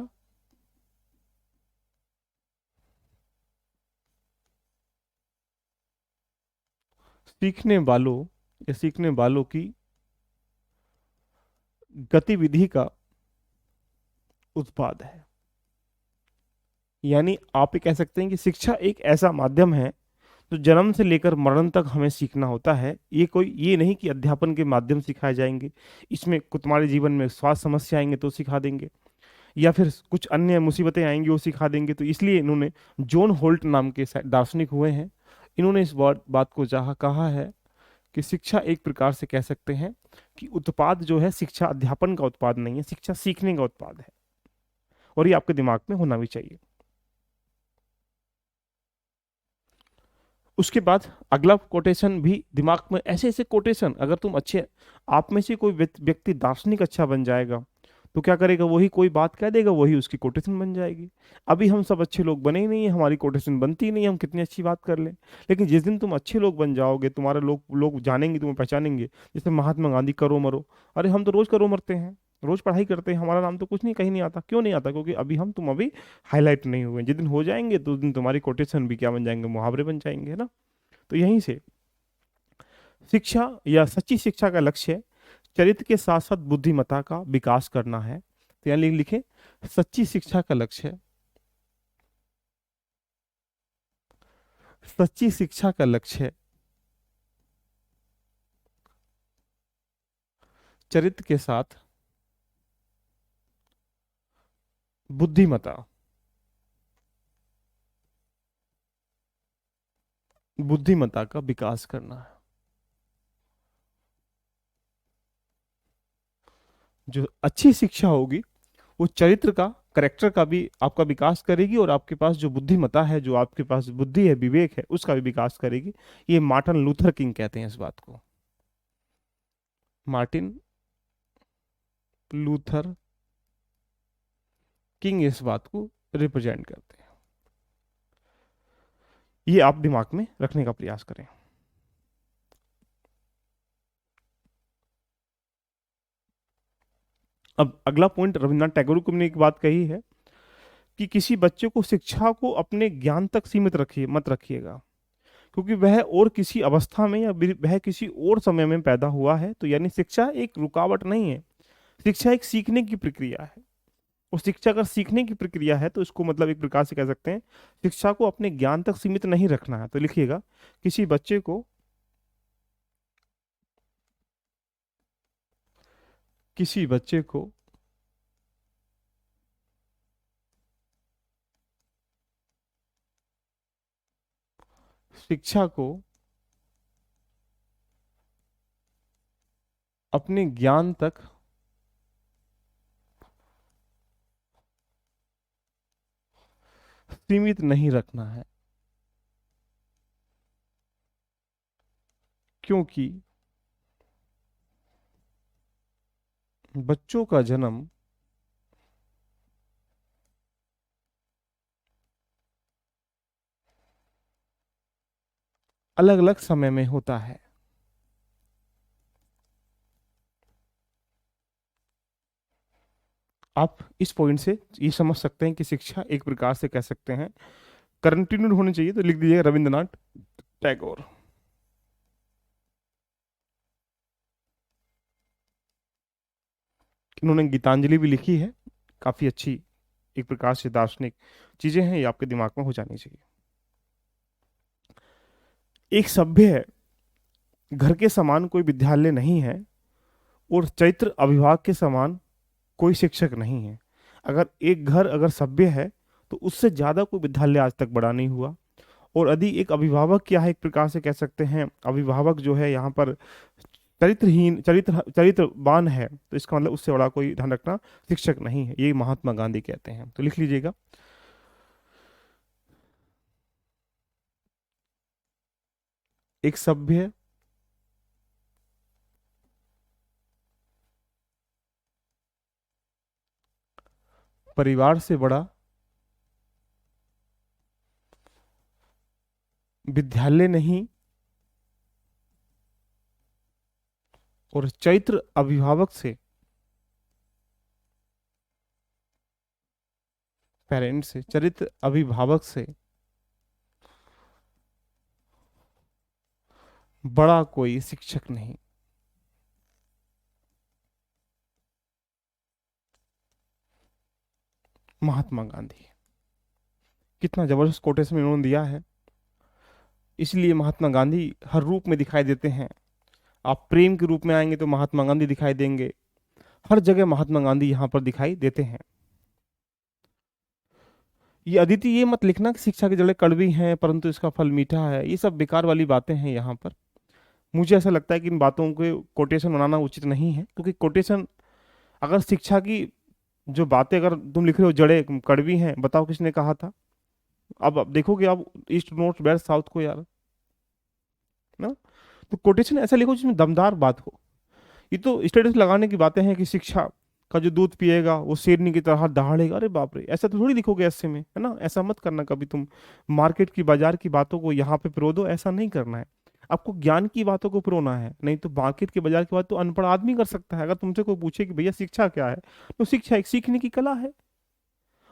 सीखने वालों या सीखने वालों की गतिविधि का उत्पाद है। यानी आप ये कह सकते हैं कि शिक्षा एक ऐसा माध्यम है जो जन्म से लेकर मरण तक हमें सीखना होता है। ये नहीं कि अध्यापन के माध्यम सिखाए जाएंगे, इसमें तुम्हारे जीवन में स्वास्थ्य समस्या आएंगे तो सिखा देंगे, या फिर कुछ अन्य मुसीबतें आएंगी वो सिखा देंगे। तो इसलिए इन्होंने, जॉन होल्ट नाम के दार्शनिक हुए हैं, इन्होंने इस बात को जहाँ कहा है कि शिक्षा एक प्रकार से कह सकते हैं कि उत्पाद जो है, शिक्षा अध्यापन का उत्पाद नहीं है, शिक्षा सीखने का उत्पाद है। और ये आपके दिमाग में होना भी चाहिए। उसके बाद अगला कोटेशन भी दिमाग में, ऐसे ऐसे कोटेशन, अगर तुम अच्छे, आप में से कोई व्यक्ति दार्शनिक अच्छा बन जाएगा तो क्या करेगा, वही कोई बात कह देगा, वही उसकी कोटेशन बन जाएगी। अभी हम सब अच्छे लोग बने ही नहीं है, हमारी कोटेशन बनती ही नहीं है, हम कितनी अच्छी बात कर लें। लेकिन जिस दिन तुम अच्छे लोग बन जाओगे, तुम्हारे लोग लोग जानेंगे, तुम्हें पहचानेंगे। जैसे महात्मा गांधी, करो मरो, अरे हम तो रोज करो मरते हैं, रोज पढ़ाई करते हैं, हमारा नाम तो कुछ नहीं, कहीं नहीं आता। क्यों नहीं आता? क्योंकि तुम अभी हाईलाइट नहीं हुए। जिस दिन हो जाएंगे तो उस दिन तुम्हारी कोटेशन भी क्या बन जाएंगे, मुहावरे बन जाएंगे, है ना। तो यहीं से शिक्षा या सच्ची शिक्षा का लक्ष्य चरित्र के साथ साथ बुद्धिमत्ता का विकास करना है। तो यहाँ लिखे, सच्ची शिक्षा का लक्ष्य, सच्ची शिक्षा का लक्ष्य चरित्र के साथ बुद्धिमत्ता, बुद्धिमत्ता का विकास करना है। जो अच्छी शिक्षा होगी वो चरित्र का, करेक्टर का भी आपका विकास करेगी, और आपके पास जो बुद्धिमत्ता है, जो आपके पास बुद्धि है, विवेक है, उसका भी विकास करेगी। ये मार्टिन लूथर किंग कहते हैं इस बात को, मार्टिन लूथर किंग इस बात को रिप्रेजेंट करते हैं। ये आप दिमाग में रखने का प्रयास करें। अब अगला पॉइंट, रविन्द्रनाथ टैगोर को ने एक बात कही है कि किसी बच्चे को, शिक्षा को अपने ज्ञान तक सीमित रखिए, मत रखिएगा, क्योंकि वह और किसी अवस्था में या वह किसी और समय में पैदा हुआ है। तो यानी शिक्षा एक रुकावट नहीं है, शिक्षा एक सीखने की प्रक्रिया है। और शिक्षा अगर सीखने की प्रक्रिया है तो इसको मतलब एक प्रकार से कह सकते हैं, शिक्षा को अपने ज्ञान तक सीमित नहीं रखना है। तो लिखिएगा, किसी बच्चे को, किसी बच्चे को शिक्षा को अपने ज्ञान तक सीमित नहीं रखना है, क्योंकि बच्चों का जन्म अलग अलग समय में होता है। आप इस पॉइंट से ये समझ सकते हैं कि शिक्षा एक प्रकार से कह सकते हैं कंटिन्यूड होनी चाहिए। तो लिख दीजिए रविंद्रनाथ टैगोर। इन्होंने गीतांजलि भी लिखी है, काफी अच्छी एक प्रकार से दार्शनिक चीजें हैं, ये आपके दिमाग में हो जानी चाहिए। एक सभ्य घर के समान कोई विद्यालय नहीं है, और चरित्र अभिभावक के समान कोई शिक्षक नहीं है। अगर एक घर अगर सभ्य है तो उससे ज्यादा कोई विद्यालय आज तक बड़ा नहीं हुआ, और यदि एक अभिभावक क्या है, एक प्रकार से कह सकते हैं अभिभावक जो है यहाँ पर चरित्रहीन, चरित्रवान है, तो इसका मतलब उससे बड़ा कोई ध्यान रखना शिक्षक नहीं है, ये महात्मा गांधी कहते हैं। तो लिख लीजिएगा। एक सभ्य, परिवार से बड़ा विद्यालय नहीं, और चरित्र अभिभावक से, पेरेंट्स से, चरित्र अभिभावक से बड़ा कोई शिक्षक नहीं। महात्मा गांधी। कितना जबरदस्त कोटेशन इन्होंने दिया है। इसलिए महात्मा गांधी हर रूप में दिखाई देते हैं। आप प्रेम के रूप में आएंगे तो महात्मा गांधी दिखाई देंगे, हर जगह महात्मा गांधी यहाँ पर दिखाई देते हैं। ये अदिति ये मत लिखना कि शिक्षा की जड़ें कड़वी हैं परंतु इसका फल मीठा है, ये सब बेकार वाली बातें हैं यहाँ पर। मुझे ऐसा लगता है कि इन बातों के कोटेशन बनाना उचित नहीं है, क्योंकि कोटेशन, अगर शिक्षा की जो बातें अगर तुम लिख रहे हो जड़ें कड़वी हैं, बताओ किसने कहा था? अब देखोगे आप ईस्ट नॉर्थ वेस्ट साउथ को यार, ना? तो कोटेशन ऐसा लिखो जिसमें दमदार बात हो। ये तो स्टेटस लगाने की बातें हैं कि शिक्षा का जो दूध पिएगा वो शेरनी की तरह दहाड़ेगा, अरे बाप रे, ऐसा तो थोड़ी लिखोगे ऐसे में, है ना? ऐसा मत करना कभी तुम। मार्केट की, बाजार की बातों को यहाँ पे पिरो दो, ऐसा नहीं करना है। आपको ज्ञान की बातों को पिरोना है, नहीं तो मार्केट की, बाजार की बात तो अनपढ़ आदमी कर सकता है। अगर तुमसे कोई पूछे कि भैया शिक्षा क्या है, तो शिक्षा एक सीखने की कला है,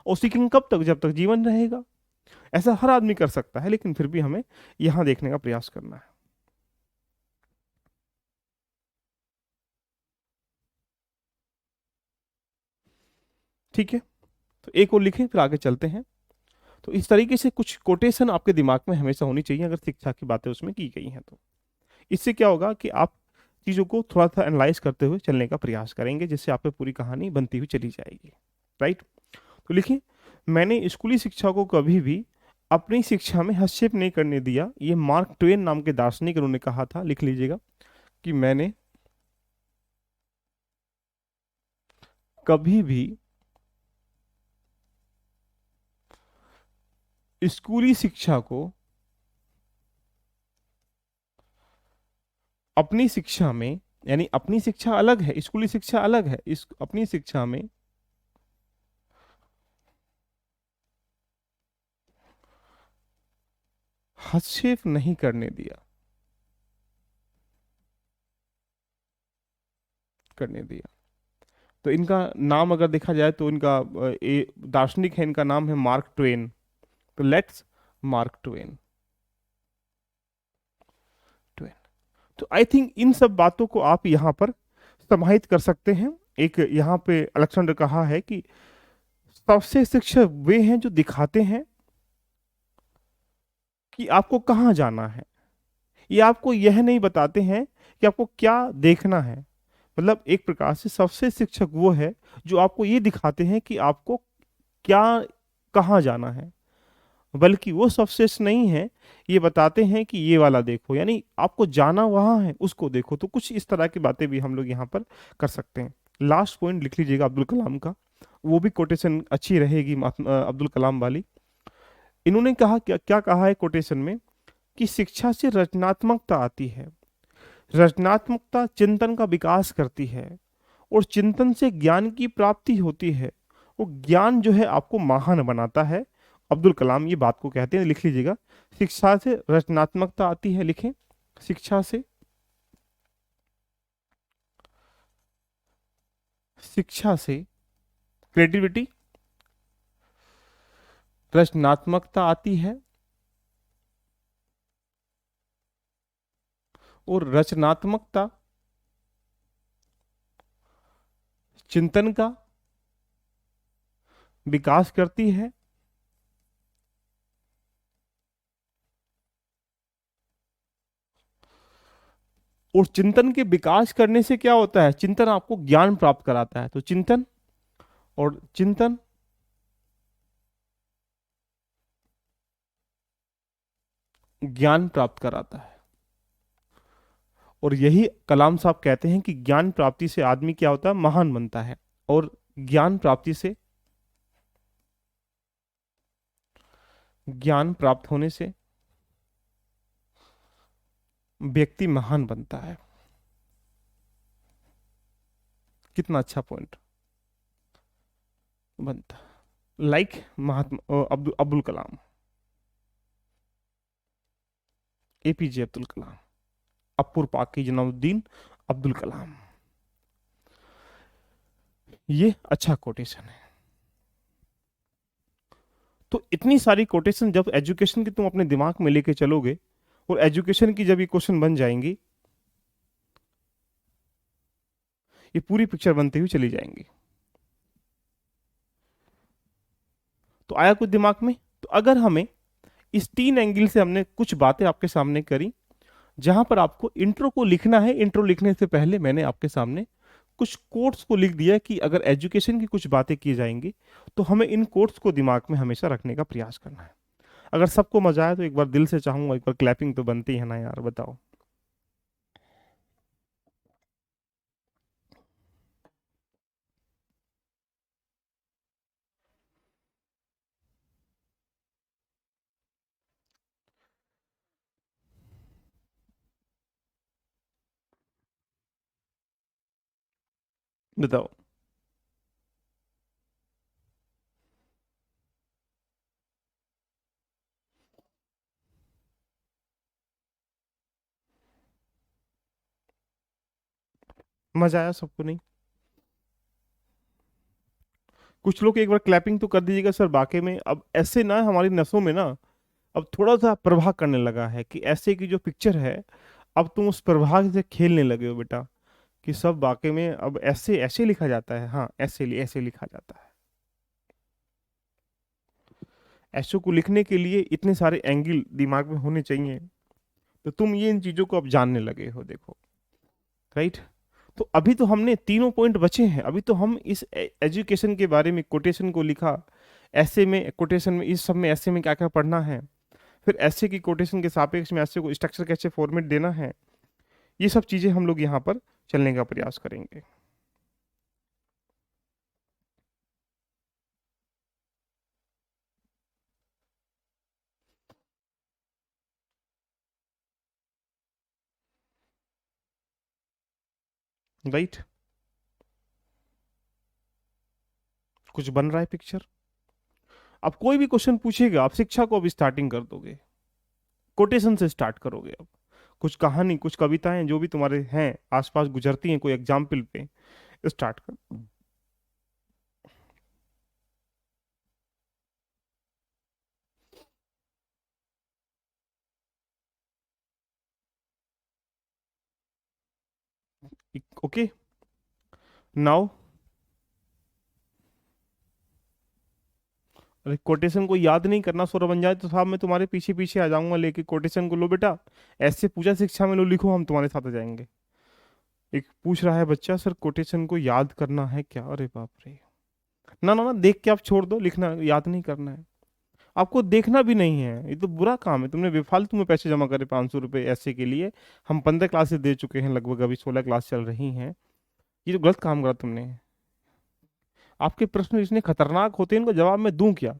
और सीखेंगे कब तक? जब तक जीवन रहेगा। ऐसा हर आदमी कर सकता है, लेकिन फिर भी हमें यहाँ देखने का प्रयास करना है। ठीक है, तो एक और लिखें फिर आगे चलते हैं। तो इस तरीके से कुछ कोटेशन आपके दिमाग में हमेशा होनी चाहिए अगर शिक्षा की बातें उसमें की गई हैं तो। इससे क्या होगा कि आप चीज़ों को थोड़ा सा एनालाइज करते हुए चलने का प्रयास करेंगे, जिससे आप पे पूरी कहानी बनती हुई चली जाएगी। राइट? तो लिखिए, मैंने स्कूली शिक्षा को कभी भी अपनी शिक्षा में हस्तक्षेप नहीं करने दिया, ये मार्क ट्वेन नाम के दार्शनिक उन्होंने कहा था। लिख लीजिएगा कि मैंने कभी भी स्कूली शिक्षा को अपनी शिक्षा में, यानी अपनी शिक्षा अलग है, स्कूली शिक्षा अलग है, इस अपनी शिक्षा में हस्तक्षेप नहीं करने दिया, करने दिया। तो इनका नाम अगर देखा जाए तो इनका दार्शनिक है, इनका नाम है मार्क ट्वेन। तो लेट्स मार्क ट्वेन, ट्वेन। तो आई थिंक इन सब बातों को आप यहाँ पर समाहित कर सकते हैं। एक यहाँ पे अलेक्जेंडर कहा है कि सबसे शिक्षक वे हैं जो दिखाते हैं कि आपको कहाँ जाना है, ये आपको यह नहीं बताते हैं कि आपको क्या देखना है। मतलब एक प्रकार से सबसे शिक्षक वो है जो आपको ये दिखाते हैं कि आपको क्या, कहाँ जाना है, बल्कि वो सबसे नहीं है, ये बताते हैं कि ये वाला देखो, यानी आपको जाना वहां है उसको देखो। तो कुछ इस तरह की बातें भी हम लोग यहाँ पर कर सकते हैं। लास्ट पॉइंट लिख लीजिएगा अब्दुल कलाम का, वो भी कोटेशन अच्छी रहेगी अब्दुल कलाम वाली। इन्होंने कहा, क्या क्या कहा है कोटेशन में, कि शिक्षा से रचनात्मकता आती है, रचनात्मकता चिंतन का विकास करती है, और चिंतन से ज्ञान की प्राप्ति होती है, वो ज्ञान जो है आपको महान बनाता है। अब्दुल कलाम ये बात को कहते हैं, लिख लीजिएगा। शिक्षा से रचनात्मकता आती है, लिखें, शिक्षा से, शिक्षा से क्रिएटिविटी, रचनात्मकता आती है, और रचनात्मकता चिंतन का विकास करती है, और चिंतन के विकास करने से क्या होता है, चिंतन आपको ज्ञान प्राप्त कराता है। तो चिंतन, और चिंतन ज्ञान प्राप्त कराता है। और यही कलाम साहब कहते हैं कि ज्ञान प्राप्ति से आदमी क्या होता है, महान बनता है। और ज्ञान प्राप्ति से, ज्ञान प्राप्त होने से व्यक्ति महान बनता है। कितना अच्छा पॉइंट बनता है। लाइक महात्मा अब्दुल कलाम, एपीजे अब्दुल कलाम, अपूर पाकी जनाउद्दीन अब्दुल कलाम। ये अच्छा कोटेशन है। तो इतनी सारी कोटेशन जब एजुकेशन की तुम अपने दिमाग में लेके चलोगे, और एजुकेशन की जब ये क्वेश्चन बन जाएंगी, ये पूरी पिक्चर बनती हुई चली जाएंगी। तो आया कुछ दिमाग में? तो अगर हमें इस 3 एंगल से हमने कुछ बातें आपके सामने करी, जहां पर आपको इंट्रो को लिखना है, इंट्रो लिखने से पहले मैंने आपके सामने कुछ कोट्स को लिख दिया कि अगर एजुकेशन की कुछ बातें की जाएंगी तो हमें इन कोट्स को दिमाग में हमेशा रखने का प्रयास करना है। अगर सबको मजा आए तो एक बार दिल से चाहूंगा, एक बार क्लैपिंग तो बनती है ना यार, बताओ। बताओ। मजा आया सबको? नहीं? कुछ लोग एक बार क्लैपिंग तो कर दीजिएगा सर। वाकई में अब ऐसे ना हमारी नसों में ना अब थोड़ा सा प्रवाह करने लगा है कि ऐसे की जो पिक्चर है, अब तुम उस प्रवाह से खेलने लगे हो बेटा, कि सब वाकई में अब ऐसे ऐसे लिखा जाता है। हाँ, ऐसे लिखा जाता है। ऐसे को लिखने के लिए इतने सारे एंगल दिमाग में होने चाहिए। तो तुम ये इन चीजों को अब जानने लगे हो, देखो। राइट। तो अभी तो हमने तीनों पॉइंट बचे हैं। अभी तो हम इस एजुकेशन के बारे में कोटेशन को लिखा, ऐसे में कोटेशन में, इस सब में ऐसे में क्या क्या पढ़ना है, फिर ऐसे की कोटेशन के सापेक्ष में ऐसे को स्ट्रक्चर कैसे फॉर्मेट देना है, ये सब चीजें हम लोग यहाँ पर चलने का प्रयास करेंगे। राइट। कुछ बन रहा है पिक्चर? अब कोई भी क्वेश्चन पूछेगा, आप शिक्षा को अब स्टार्टिंग कर दोगे, कोटेशन से स्टार्ट करोगे। अब कुछ कहानी, कुछ कविताएं जो भी तुम्हारे हैं आसपास गुजरती हैं, कोई एग्जाम्पल पे स्टार्ट कर। ओके, नाउ अरे कोटेशन को याद नहीं करना सौरभ बन जाए तो साहब मैं तुम्हारे पीछे पीछे आ जाऊंगा लेके, कोटेशन को लो बेटा, ऐसे पूजा शिक्षा में लो, लिखो, हम तुम्हारे साथ आ जाएंगे। एक पूछ रहा है बच्चा, सर कोटेशन को याद करना है क्या? अरे बाप रे, ना ना ना, देख के आप छोड़ दो, लिखना याद नहीं करना है। आपको देखना भी नहीं है, ये तो बुरा काम है। तुमने बेफालतू में पैसे जमा करे 500 रुपये ऐसे के लिए। हम 15 क्लासेस दे चुके हैं लगभग, अभी 16 क्लास चल रही हैं। ये तो गलत काम करा तुमने। आपके प्रश्न इतने खतरनाक होते हैं, इनको जवाब मैं दूं क्या?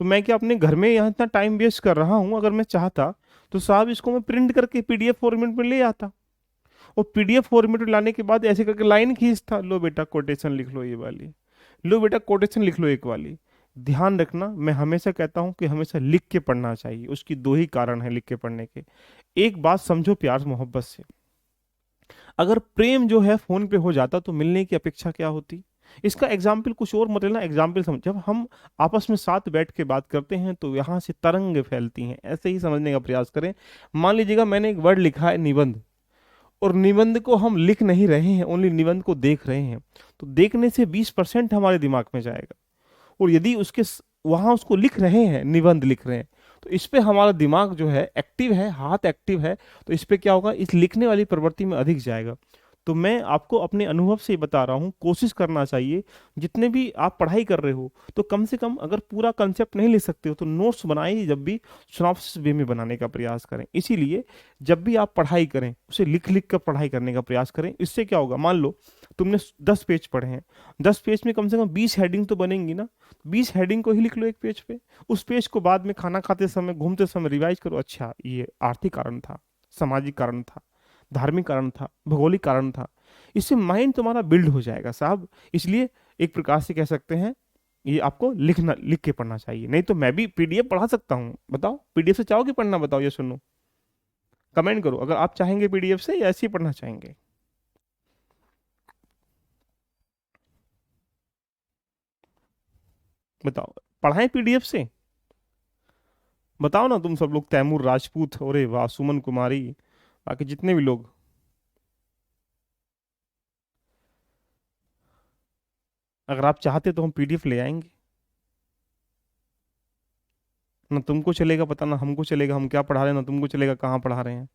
तो मैं क्या अपने घर में यहाँ इतना टाइम वेस्ट कर रहा हूँ? अगर मैं चाहता तो साहब इसको मैं प्रिंट करके पीडीएफ फॉर्मेट में ले आता, और पीडीएफ फॉर्मेट में लाने के बाद ऐसे करके लाइन खींचता, लो बेटा कोटेशन लिख लो ये वाली, लो बेटा कोटेशन लिख लो एक वाली। ध्यान रखना, मैं हमेशा कहता हूं कि हमेशा लिख के पढ़ना चाहिए। उसकी दो ही कारण है लिख के पढ़ने के। एक बात समझो प्यार मोहब्बत से, अगर प्रेम जो है फोन पे हो जाता तो मिलने की अपेक्षा क्या होती? इसका एग्जाम्पल कुछ और मत लेना, एग्जाम्पल समझ, जब हम आपस में साथ बैठ के बात करते हैं तो यहाँ से तरंग फैलती हैं, ऐसे ही समझने का प्रयास करें। मान लीजिएगा मैंने एक वर्ड लिखा है निबंध, और निबंध को हम लिख नहीं रहे हैं, ओनली निबंध को देख रहे हैं, तो देखने से 20% हमारे दिमाग में जाएगा। और यदि वहां उसको लिख रहे हैं, निबंध लिख रहे हैं, तो इस पे हमारा दिमाग जो है एक्टिव है, हाथ एक्टिव है, तो इस पे क्या होगा, इस लिखने वाली प्रवृत्ति में अधिक जाएगा। तो मैं आपको अपने अनुभव से बता रहा हूँ, कोशिश करना चाहिए जितने भी आप पढ़ाई कर रहे हो तो कम से कम अगर पूरा कंसेप्ट नहीं ले सकते हो तो नोट्स बनाइए, जब भी सिनॉप्सिस वे में बनाने का प्रयास करें। इसीलिए जब भी आप पढ़ाई करें उसे लिख लिख कर पढ़ाई करने का प्रयास करें। इससे क्या होगा, मान लो तुमने 10 पेज पढ़े हैं, 10 पेज में कम से कम 20 हेडिंग तो बनेंगी ना, 20 हेडिंग को ही लिख लो एक पेज पे। उस पेज को बाद में खाना खाते समय, घूमते समय रिवाइज करो, अच्छा ये आर्थिक कारण था, सामाजिक कारण था, धार्मिक कारण था, भौगोलिक कारण था। इससे माइंड तुम्हारा बिल्ड हो जाएगा साहब। इसलिए एक प्रकार से कह सकते हैं ये आपको लिखना, लिख के पढ़ना चाहिए। नहीं तो मैं भी पीडीएफ पढ़ा सकता हूँ, बताओ पीडीएफ से चाहोगे पढ़ना, बताओ ये सुनो, कमेंट करो अगर आप चाहेंगे पीडीएफ से या ऐसे ही पढ़ना चाहेंगे। बताओ पढ़ाएं पीडीएफ से, बताओ ना तुम सब लोग, तैमूर राजपूत, अरे वाह, सुमन कुमारी, बाकी जितने भी लोग। अगर आप चाहते तो हम पीडीएफ ले आएंगे, ना तुमको चलेगा पता ना हमको चलेगा, हम क्या पढ़ा रहे हैं ना तुमको चलेगा कहाँ पढ़ा रहे हैं।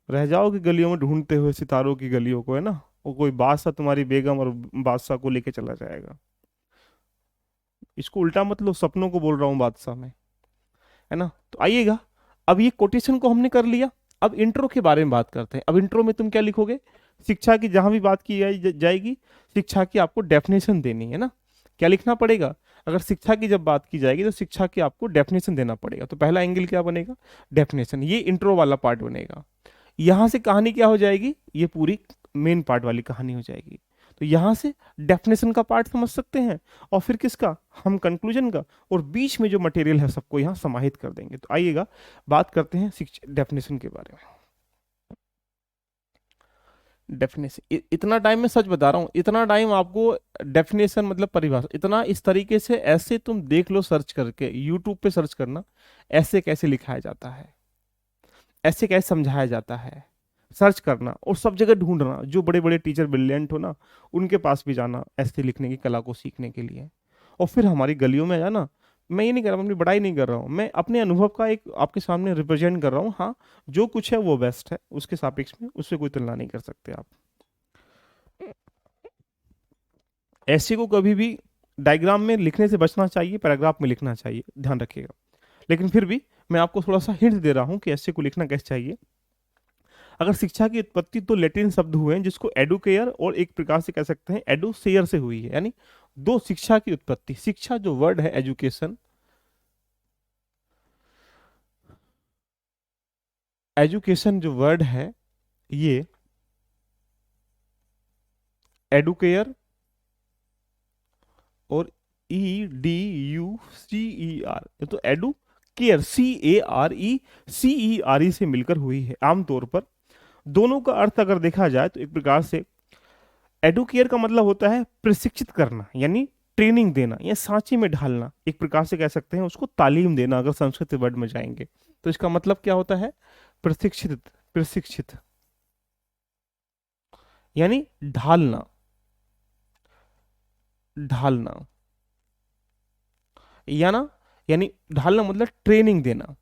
रह जाओगे गलियों में ढूंढते हुए सितारों की गलियों को, है ना, वो कोई बादशाह तुम्हारी बेगम और बादशाह को लेके चला जाएगा। इसको उल्टा मत लो, सपनों को बोल रहा हूँ बादशाह में, है ना। तो आइएगा, अब ये कोटेशन को हमने कर लिया, अब इंट्रो के बारे में बात करते हैं। अब इंट्रो में तुम क्या लिखोगे, शिक्षा की जहां भी बात की जाएगी, शिक्षा की आपको डेफिनेशन देनी है ना। क्या लिखना पड़ेगा, अगर शिक्षा की जब बात की जाएगी तो शिक्षा की आपको डेफिनेशन देना पड़ेगा। तो पहला एंगल क्या बनेगा, डेफिनेशन, ये इंट्रो वाला पार्ट बनेगा। यहां से कहानी क्या हो जाएगी, ये पूरी मेन पार्ट वाली कहानी हो जाएगी। तो यहां से डेफिनेशन का पार्ट समझ सकते हैं, और फिर किसका, हम कंक्लूजन का, और बीच में जो मटेरियल है सबको यहाँ समाहित कर देंगे। तो आइएगा बात करते हैं डेफिनेशन के बारे में। डेफिनेशन, इतना टाइम मैं सच बता रहा हूँ, इतना टाइम आपको डेफिनेशन मतलब परिभाषा, इतना इस तरीके से ऐसे तुम देख लो, सर्च करके यूट्यूब पे सर्च करना, ऐसे कैसे लिखाया जाता है, ऐसे कैसे समझाया जाता है, सर्च करना और सब जगह ढूंढना। जो बड़े बड़े टीचर ब्रिलियंट हो ना, उनके पास भी जाना ऐसे लिखने की कला को सीखने के लिए, और फिर हमारी गलियों में जाना। मैं ये नहीं कर रहा हूँ, अपनी बड़ाई नहीं कर रहा हूँ, मैं अपने अनुभव का एक आपके सामने रिप्रेजेंट कर रहा हूँ। हाँ, जो कुछ है वो बेस्ट है, उसके सापेक्ष में उससे कोई तुलना नहीं कर सकते आप। ऐसे को कभी भी डायग्राम में लिखने से बचना चाहिए, पैराग्राफ में लिखना चाहिए, ध्यान रखिएगा। लेकिन फिर भी मैं आपको थोड़ा सा हिंट दे रहा हूँ कि ऐसे को लिखना कैसे चाहिए। अगर शिक्षा की उत्पत्ति तो लैटिन शब्द हुए हैं जिसको एडुकेयर और एक प्रकार से कह सकते हैं एडुसेयर से हुई है, यानी दो शिक्षा की उत्पत्ति। शिक्षा जो वर्ड है, एजुकेशन, एजुकेशन जो वर्ड है ये एडुकेयर और EDUCER, तो एडु केयर, CARE से मिलकर हुई है। आमतौर पर दोनों का अर्थ अगर देखा जाए तो एक प्रकार से एडुकेयर का मतलब होता है प्रशिक्षित करना, यानी ट्रेनिंग देना या सांचे में ढालना, एक प्रकार से कह सकते हैं उसको तालीम देना। अगर संस्कृत वर्ड में जाएंगे तो इसका मतलब क्या होता है, प्रशिक्षित, प्रशिक्षित यानी ढालना, ढालना, या ना, यानी ढालना मतलब ट्रेनिंग देना।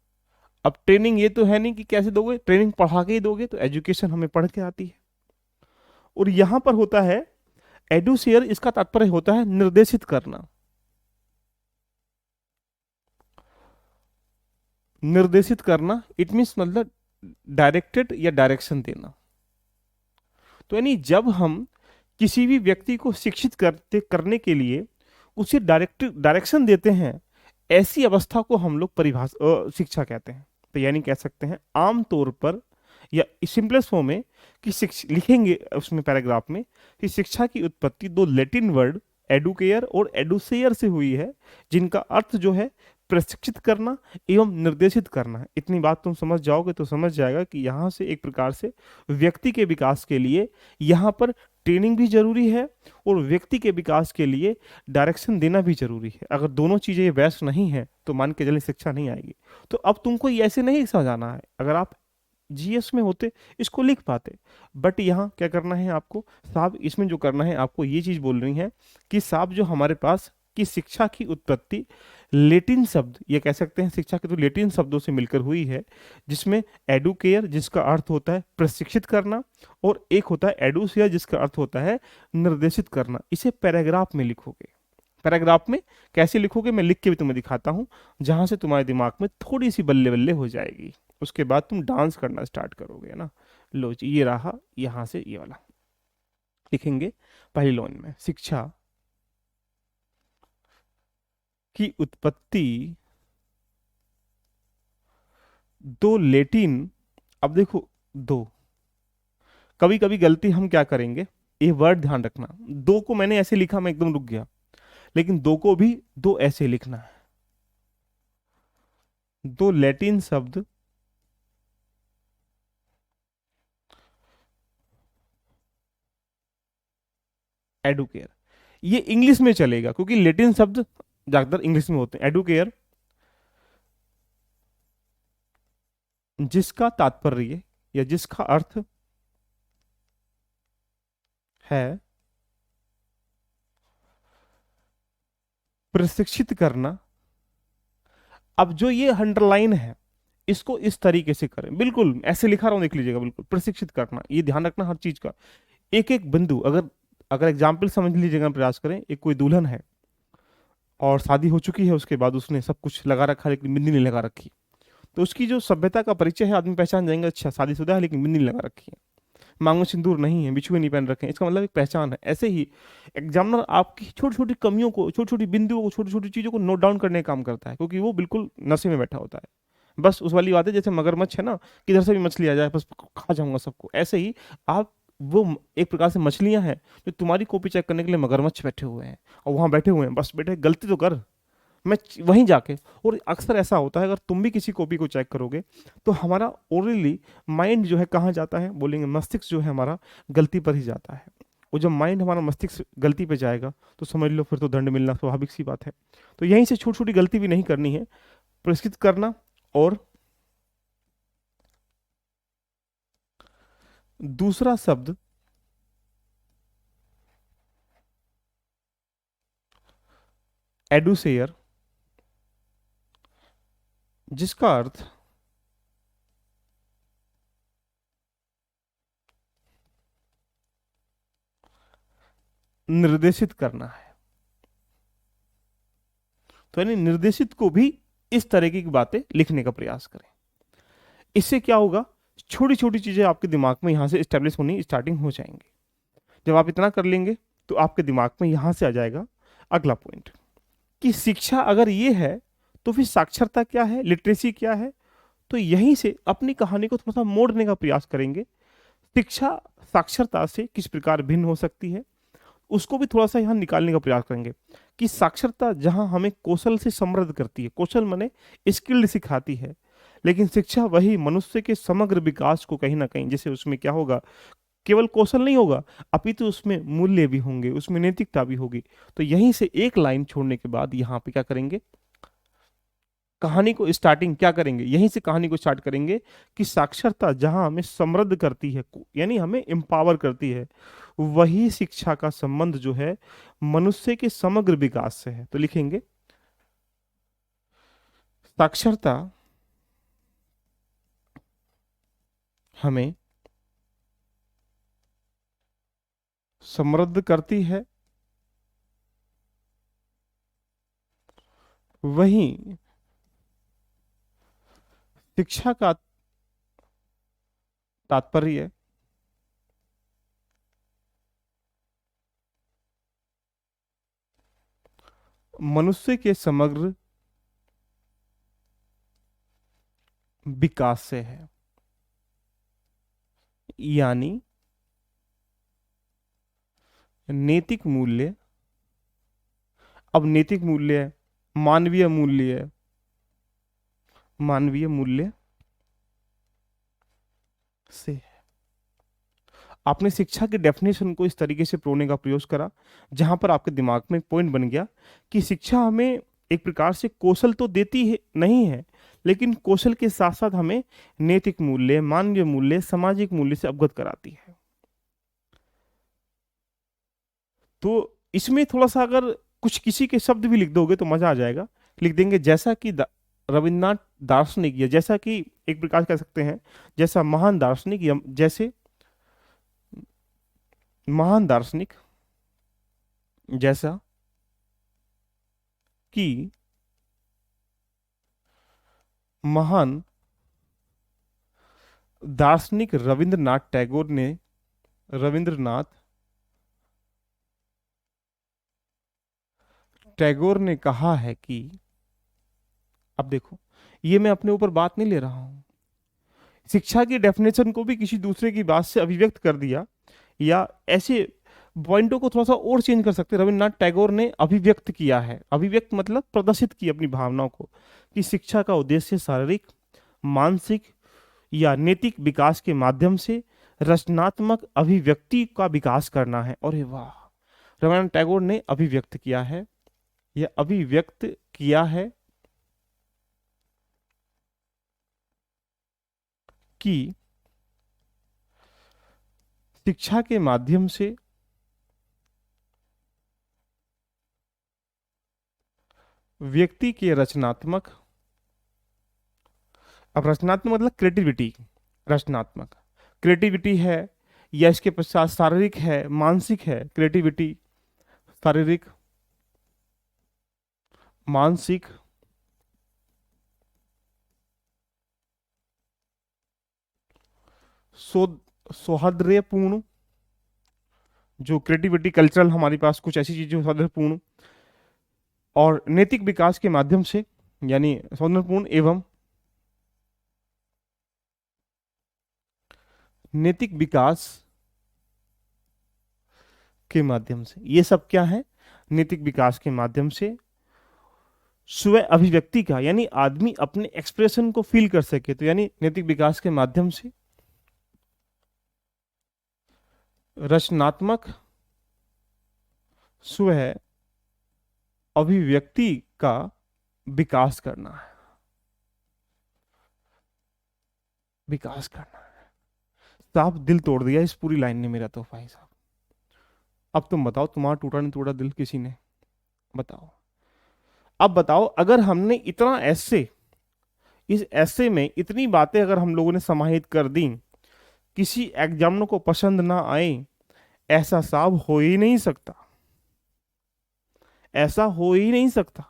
अब ट्रेनिंग ये तो है नहीं कि कैसे दोगे, ट्रेनिंग पढ़ा के ही दोगे, तो एजुकेशन हमें पढ़ के आती है। और यहां पर होता है एडुसियर, इसका तात्पर्य होता है निर्देशित करना, निर्देशित करना, इट मीन्स मतलब डायरेक्टेड या डायरेक्शन देना। तो यानी जब हम किसी भी व्यक्ति को शिक्षित करने के लिए उसे डायरेक्शन देते हैं, ऐसी अवस्था को हम लोग शिक्षा कहते हैं। तो यानी कह सकते हैं आमतौर पर, या सिंपलेस्ट फॉर्म में कि लिखेंगे उसमें पैराग्राफ में कि शिक्षा की उत्पत्ति दो लैटिन वर्ड एडुकेयर और एडुसेयर से हुई है, जिनका अर्थ जो है प्रशिक्षित करना एवं निर्देशित करना है। इतनी बात तुम समझ जाओगे तो समझ जाएगा कि यहाँ से एक प्रकार से व्यक्ति के विकास के लिए यहाँ पर ट्रेनिंग भी जरूरी है और व्यक्ति के विकास के लिए डायरेक्शन देना भी जरूरी है। अगर दोनों चीजें व्यस्त नहीं है तो मान के चले शिक्षा नहीं आएगी। तो अब तुमको ये ऐसे नहीं समझाना है, अगर आप जीएस में होते इसको लिख पाते, बट यहाँ क्या करना है आपको साहब, इसमें जो करना है आपको ये चीज बोल रही है कि साहब जो हमारे पास की शिक्षा की उत्पत्ति लेटिन शब्द, ये कह सकते हैं शिक्षा के तो लेटिन शब्दों से मिलकर हुई है, जिसमें एडुकेयर जिसका अर्थ होता है प्रशिक्षित करना, और एक होता है एडुसियर जिसका अर्थ होता है निर्देशित करना। इसे पैराग्राफ में लिखोगे। पैराग्राफ में कैसे लिखोगे मैं लिख के भी तुम्हें दिखाता हूं, जहां से तुम्हारे दिमाग में थोड़ी सी बल्ले बल्ले हो जाएगी। उसके बाद तुम डांस करना स्टार्ट करोगे ना। लो जी, ये रहा, यहां से ये वाला लिखेंगे। पहली लाइन में शिक्षा की उत्पत्ति दो लेटिन, अब देखो दो, कभी कभी गलती हम क्या करेंगे, ये वर्ड ध्यान रखना, दो को मैंने ऐसे लिखा मैं एकदम रुक गया, लेकिन दो को भी दो ऐसे लिखना है। दो लैटिन शब्द एडुकेयर, ये इंग्लिश में चलेगा क्योंकि लैटिन शब्द ज्यादातर इंग्लिश में होते हैं। एडुकेयर जिसका तात्पर्य या जिसका अर्थ है प्रशिक्षित करना। अब जो ये अंडरलाइन है इसको इस तरीके से करें, बिल्कुल ऐसे लिखा रहा हूं देख लीजिएगा, बिल्कुल प्रशिक्षित करना, ये ध्यान रखना हर चीज का। एक एक बिंदु, अगर अगर एग्जाम्पल समझ लीजिएगा, प्रयास करें। एक कोई दुल्हन है और शादी हो चुकी है, उसके बाद उसने सब कुछ लगा रखा है लेकिन बिंदी नहीं लगा रखी, तो उसकी जो सभ्यता का परिचय है आदमी पहचान जाएंगे, अच्छा शादीशुदा है लेकिन बिंदी नहीं लगा रखी है, मांग में सिंदूर नहीं है, बिछुए नहीं पहन रखे हैं, इसका मतलब एक पहचान है। ऐसे ही एग्जामिनर आपकी छोटी छोटी कमियों को, छोटी छोटी बिंदुओं को, छोटी छोटी चीजों को नोट डाउन करने का काम करता है, क्योंकि वो बिल्कुल नशे में बैठा होता है। बस उस वाली बात है, जैसे मगरमच्छ है ना, किधर से भी मछली आ जाए बस खा जाऊंगा सबको, ऐसे ही आप वो एक प्रकार से मछलियां हैं जो तुम्हारी कॉपी चेक करने के लिए मगरमच्छ बैठे हुए हैं, और वहां बैठे हुए हैं, बस बेटे गलती तो कर, वहीं जाके। और अक्सर ऐसा होता है, अगर तुम भी किसी कॉपी को चेक करोगे तो हमारा ओरली माइंड जो है कहाँ जाता है, बोलेंगे मस्तिष्क जो है हमारा गलती पर ही जाता है। और जब माइंड हमारा मस्तिष्क गलती पे जाएगा तो समझ लो फिर तो दंड मिलना स्वाभाविक सी बात है। तो यहीं से छोटी छोटी गलती भी नहीं करनी है, पुरस्कृत करना। और दूसरा शब्द एडुसेयर जिसका अर्थ निर्देशित करना है। तो यानी निर्देशित को भी इस तरह की बातें लिखने का प्रयास करें। इससे क्या होगा, छोटी छोटी चीजें आपके दिमाग में यहां से स्टेब्लिश होनी स्टार्टिंग हो जाएंगी। जब आप इतना कर लेंगे तो आपके दिमाग में यहां से आ जाएगा अगला पॉइंट, कि शिक्षा अगर ये है तो फिर साक्षरता क्या है, लिटरेसी क्या है। तो यहीं से अपनी कहानी को थोड़ा सा मोड़ने का प्रयास करेंगे। शिक्षा साक्षरता से किस प्रकार भिन्न हो सकती है, उसको भी थोड़ा सा यहाँ निकालने का प्रयास करेंगे। कि साक्षरता जहां हमें कौशल से समृद्ध करती है, कौशल माने स्किल्ड सिखाती है, लेकिन शिक्षा वही मनुष्य के समग्र विकास को कहीं ना कहीं, जैसे उसमें क्या होगा, केवल कौशल नहीं होगा, अपितु उसमें मूल्य भी होंगे, उसमें नैतिकता भी होगी। तो यहीं से एक लाइन छोड़ने के बाद यहाँ पे क्या करेंगे, कहानी को स्टार्टिंग क्या करेंगे, यहीं से कहानी को स्टार्ट करेंगे। कि साक्षरता जहां हमें समृद्ध करती है, यानी हमें एम्पावर करती है, वही शिक्षा का संबंध जो है मनुष्य के समग्र विकास से है। तो लिखेंगे साक्षरता हमें समृद्ध करती है, वही शिक्षा का तात्पर्य मनुष्य के समग्र विकास से है। यानी नैतिक मूल्य, अब नैतिक मूल्य मानवीय मूल्य, मानवीय मूल्य से है। आपने शिक्षा की डेफिनेशन को इस तरीके से पढ़ने का प्रयास करा जहां पर आपके दिमाग में पॉइंट बन गया कि शिक्षा हमें एक प्रकार से कौशल तो देती है नहीं है, लेकिन कौशल के साथ साथ हमें नैतिक मूल्य, मानवीय मूल्य, सामाजिक मूल्य से अवगत कराती है। तो इसमें थोड़ा सा अगर कुछ किसी के शब्द भी लिख दोगे तो मजा आ जाएगा, लिख देंगे जैसा कि रविन्द्रनाथ दार्शनिक, या जैसा कि एक प्रकार कह सकते हैं जैसा महान दार्शनिक, या जैसे महान दार्शनिक, जैसा कि महान दार्शनिक रविंद्रनाथ टैगोर ने कहा है कि, अब देखो ये मैं अपने ऊपर बात नहीं ले रहा हूं, शिक्षा की डेफिनेशन को भी किसी दूसरे की बात से अभिव्यक्त कर दिया, या ऐसे पॉइंटों को थोड़ा सा और चेंज कर सकते हैं। रविन्द्रनाथ टैगोर ने अभिव्यक्त किया है, अभिव्यक्त मतलब प्रदर्शित की अपनी भावनाओं को, कि शिक्षा का उद्देश्य शारीरिक, मानसिक या नैतिक विकास के माध्यम से रचनात्मक अभिव्यक्ति का विकास करना है। और वाह, रविन्द्रनाथ टैगोर ने अभिव्यक्त किया है, यह अभिव्यक्त किया है कि शिक्षा के माध्यम से व्यक्ति के रचनात्मक, अब रचनात्मक मतलब क्रिएटिविटी, रचनात्मक क्रिएटिविटी है, या इसके पश्चात शारीरिक है, मानसिक है, क्रिएटिविटी शारीरिक, मानसिक, सौहार्दपूर्ण, जो क्रिएटिविटी कल्चरल हमारे पास कुछ ऐसी चीजें सौहार्दपूर्ण, और नैतिक विकास के माध्यम से, यानी सौहार्दपूर्ण एवं नैतिक विकास के माध्यम से, ये सब क्या है, नैतिक विकास के माध्यम से स्व अभिव्यक्ति का, यानी आदमी अपने एक्सप्रेशन को फील कर सके, तो यानी नैतिक विकास के माध्यम से रचनात्मक स्व अभिव्यक्ति का विकास करना है, विकास करना है। साहब दिल तोड़ दिया इस पूरी लाइन ने मेरा तो भाई साहब। अब तुम बताओ, तुम्हारा टूटा नहीं टूटा दिल किसी ने, बताओ। अब बताओ, अगर हमने इतना ऐसे, इस ऐसे में इतनी बातें अगर हम लोगों ने समाहित कर दी, किसी एग्जामिनर को पसंद ना आए, ऐसा साहब हो ही नहीं सकता, ऐसा हो ही नहीं सकता,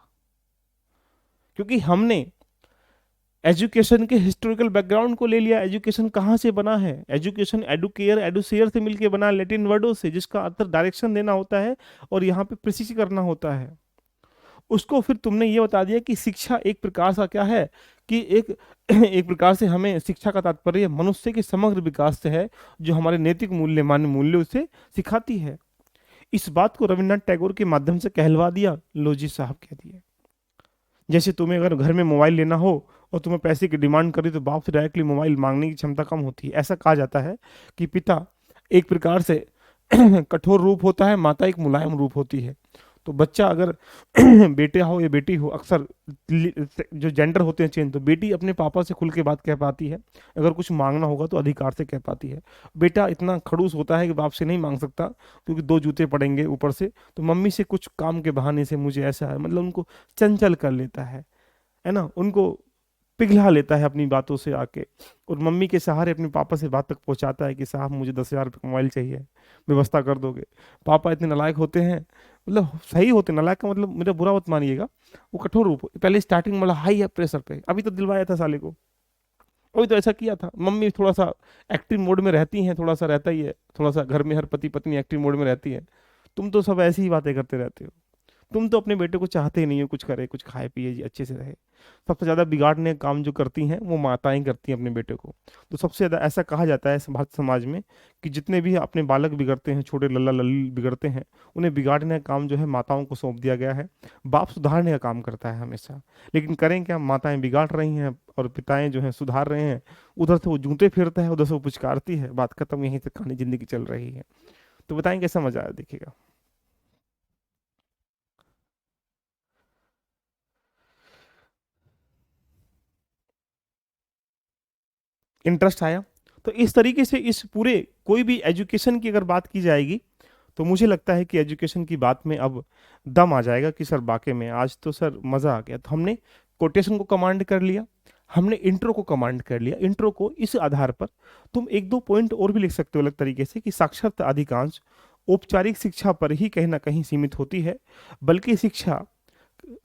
क्योंकि हमने एजुकेशन के हिस्टोरिकल बैकग्राउंड को ले लिया। एजुकेशन कहाँ से बना है, एजुकेशन एडुकेयर एडुसेयर से मिलके बना, लैटिन वर्डों से, जिसका अर्थ डायरेक्शन देना होता है और यहाँ पे प्रिसीज करना होता है। उसको फिर तुमने ये बता दिया कि शिक्षा एक प्रकार का क्या है, कि एक एक प्रकार से हमें शिक्षा का तात्पर्य मनुष्य के समग्र विकास से है, जो हमारे नैतिक मूल्य मान्य मूल्यों से सिखाती है। इस बात को रविन्द्रनाथ टैगोर के माध्यम से कहलवा दिया, लो जी साहब कह दिए। जैसे तुम्हें अगर घर में मोबाइल लेना हो और तुम्हें पैसे की डिमांड करी, तो बाप से डायरेक्टली मोबाइल मांगने की क्षमता कम होती है। ऐसा कहा जाता है कि पिता एक प्रकार से कठोर रूप होता है, माता एक मुलायम रूप होती है। तो बच्चा अगर बेटा हो या बेटी हो, अक्सर जो जेंडर होते हैं चेंज, तो बेटी अपने पापा से खुल के बात कह पाती है, अगर कुछ मांगना होगा तो अधिकार से कह पाती है। बेटा इतना खड़ूस होता है कि बाप से नहीं मांग सकता, क्योंकि दो जूते पड़ेंगे ऊपर से, तो मम्मी से कुछ काम के बहाने से मुझे ऐसा है, मतलब उनको चंचल कर लेता है ना, उनको पिघला लेता है अपनी बातों से आके, और मम्मी के सहारे अपने पापा से बात तक पहुंचाता है कि साहब मुझे 10,000 रुपये का मोबाइल चाहिए, व्यवस्था कर दोगे। पापा इतने नालायक होते हैं, मतलब सही होते, नालायक का मतलब मेरा बुरा मत मानिएगा, वो कठोर रूप, पहले स्टार्टिंग में हाई है प्रेशर पे, अभी तो दिलवाया था साले को, अभी तो ऐसा किया था। मम्मी थोड़ा सा एक्टिव मोड में रहती हैं, थोड़ा सा रहता ही है, थोड़ा सा घर में हर पति पत्नी एक्टिव मोड में रहती है। तुम तो सब ऐसी ही बातें करते रहते हो, तुम तो अपने बेटे को चाहते ही नहीं हो कुछ करे, कुछ खाए पिए जी, अच्छे से रहे। सबसे ज्यादा बिगाड़ने का काम जो करती हैं वो माताएं करती हैं अपने बेटे को। तो सबसे ज्यादा ऐसा कहा जाता है भारत समाज में कि जितने भी अपने बालक बिगड़ते हैं, छोटे लल्ला लल्ली बिगड़ते हैं, उन्हें बिगाड़ने का काम जो है माताओं को सौंप दिया गया है। बाप सुधारने का काम करता है हमेशा, लेकिन करें क्या, माताएं बिगाड़ रही हैं और पिताएं जो है सुधार रहे हैं। उधर से वो जूते फेरता है, उधर से वो पुचकारती है, बात खत्म, यहीं से कहानी जिंदगी चल रही है। तो बताएं कैसा मजा आया, देखिएगा। इंटरेस्ट आया। तो इस तरीके से इस पूरे, कोई भी एजुकेशन की अगर बात की जाएगी, तो मुझे लगता है कि एजुकेशन की बात में अब दम आ जाएगा कि सर वाकई में आज तो सर मज़ा आ गया। तो हमने कोटेशन को कमांड कर लिया, हमने इंट्रो को कमांड कर लिया। इंट्रो को इस आधार पर तुम एक दो पॉइंट और भी लिख सकते हो अलग तरीके से कि साक्षरता अधिकांश औपचारिक शिक्षा पर ही कहीं ना कहीं सीमित होती है, बल्कि शिक्षा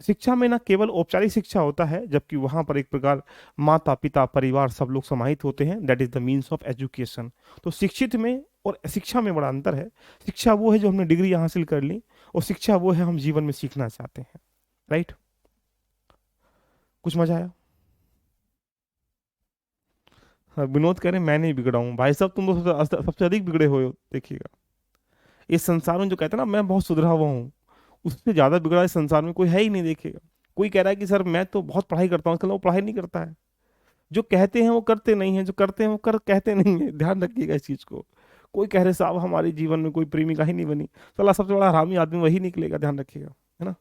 शिक्षा में ना केवल औपचारिक शिक्षा होता है, जबकि वहां पर एक प्रकार माता पिता परिवार सब लोग समाहित होते हैं। That is the means of education. तो शिक्षित में और शिक्षा में बड़ा अंतर है। शिक्षा वो है जो हमने डिग्री हासिल कर ली, और शिक्षा वो है हम जीवन में सीखना चाहते हैं। राइट? कुछ मजा आया? हाँ, विनोद कह रहे हैं मैं नहीं बिगड़ा हूँ। भाई साहब तुम तो सबसे अधिक बिगड़े हुए हो, देखिएगा। इस संसार में जो कहते हैं ना मैं बहुत सुधरा हुआ हूँ, उससे ज्यादा बिगड़ा इस संसार में कोई है ही नहीं, देखिएगा। कोई कह रहा है कि सर मैं तो बहुत पढ़ाई करता हूँ, इसका मतलब वो पढ़ाई नहीं करता है। जो कहते हैं वो करते नहीं है, जो करते हैं वो कहते नहीं है। ध्यान रखिएगा इस चीज को। कोई कह रहे साहब हमारे जीवन में कोई प्रेमिका ही नहीं बनी, साला सबसे बड़ा हरामी आदमी वही निकलेगा, ध्यान रखिएगा, है ना।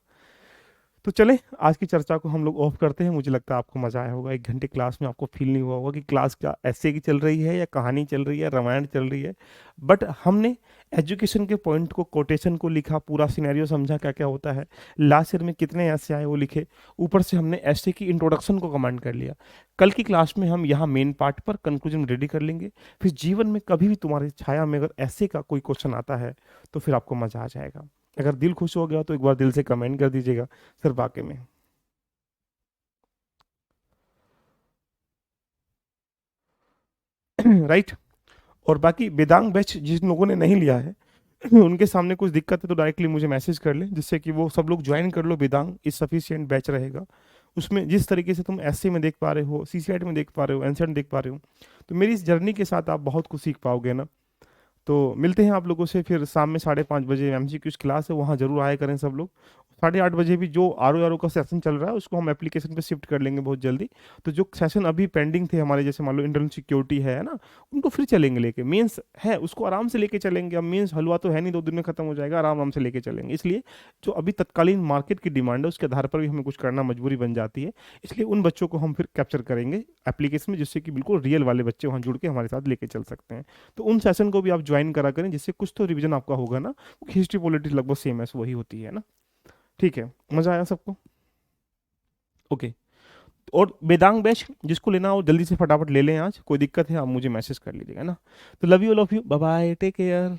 तो चले आज की चर्चा को हम लोग ऑफ करते हैं। मुझे लगता है आपको मजा आया होगा। 1 घंटे क्लास में आपको फील नहीं हुआ होगा कि क्लास क्या ऐसे की चल रही है या कहानी चल रही है, रामायण चल रही है। बट हमने एजुकेशन के पॉइंट को, कोटेशन को लिखा, पूरा सिनेरियो समझा क्या क्या होता है, लास्ट ईयर में कितने ऐसे आए वो लिखे, ऊपर से हमने ऐसे की इंट्रोडक्शन को कमांड कर लिया। कल की क्लास में हम यहाँ मेन पार्ट पर कंक्लूजन रेडी कर लेंगे। फिर जीवन में कभी भी तुम्हारी छाया में अगर ऐसे का कोई क्वेश्चन आता है तो फिर आपको मजा आ जाएगा। अगर दिल खुश हो गया तो एक बार दिल से कमेंट कर दीजिएगा सर वाकई में। राइट। और बाकी वेदांग बैच जिन लोगों ने नहीं लिया है उनके सामने कुछ दिक्कत है तो डायरेक्टली मुझे मैसेज कर ले, जिससे कि वो सब लोग ज्वाइन कर लो। वेदांग इज सफिशिएंट बैच रहेगा। उसमें जिस तरीके से तुम एससी में देख पा रहे हो, सीसीएट में देख पा रहे हो, एनसेट देख पा रहे हो, तो मेरी इस जर्नी के साथ आप बहुत कुछ सीख पाओगे ना। तो मिलते हैं आप लोगों से फिर शाम में 5:30 बजे एमसीक्यूज क्लास है, वहाँ जरूर आया करें सब लोग। 8:30 बजे भी जो आर का सेशन चल रहा है उसको हम एप्लीकेशन पे शिफ्ट कर लेंगे बहुत जल्दी। तो जो सेशन अभी पेंडिंग थे हमारे, जैसे मान लो इंटरनल सिक्योरिटी है ना, उनको फिर चलेंगे लेके। मेंस है उसको आराम से लेके चलेंगे। अब मेंस हलवा तो है नहीं, 2 दिन में खत्म हो जाएगा, आराम आराम से लेके चलेंगे। इसलिए जो अभी तत्कालीन मार्केट की डिमांड है उसके आधार पर भी हमें कुछ करना मजबूरी बन जाती है। इसलिए उन बच्चों को हम फिर कैप्चर करेंगे एप्लीकेशन में, जिससे कि बिल्कुल रियल वाले बच्चे वहाँ जुड़ के हमारे साथ लेके चल सकते हैं। तो उन सेशन को भी आप ज्वाइन करा करें, जिससे कुछ तो रिवीजन आपका होगा ना। हिस्ट्री पॉलिटिक्स लगभग सेम है, वही होती है ना। ठीक है, मजा आया सबको? ओके। और वेदांग बैच जिसको लेना हो जल्दी से फटाफट ले लें, आज कोई दिक्कत है आप मुझे मैसेज कर लीजिएगा ना। तो love you, bye bye, take care.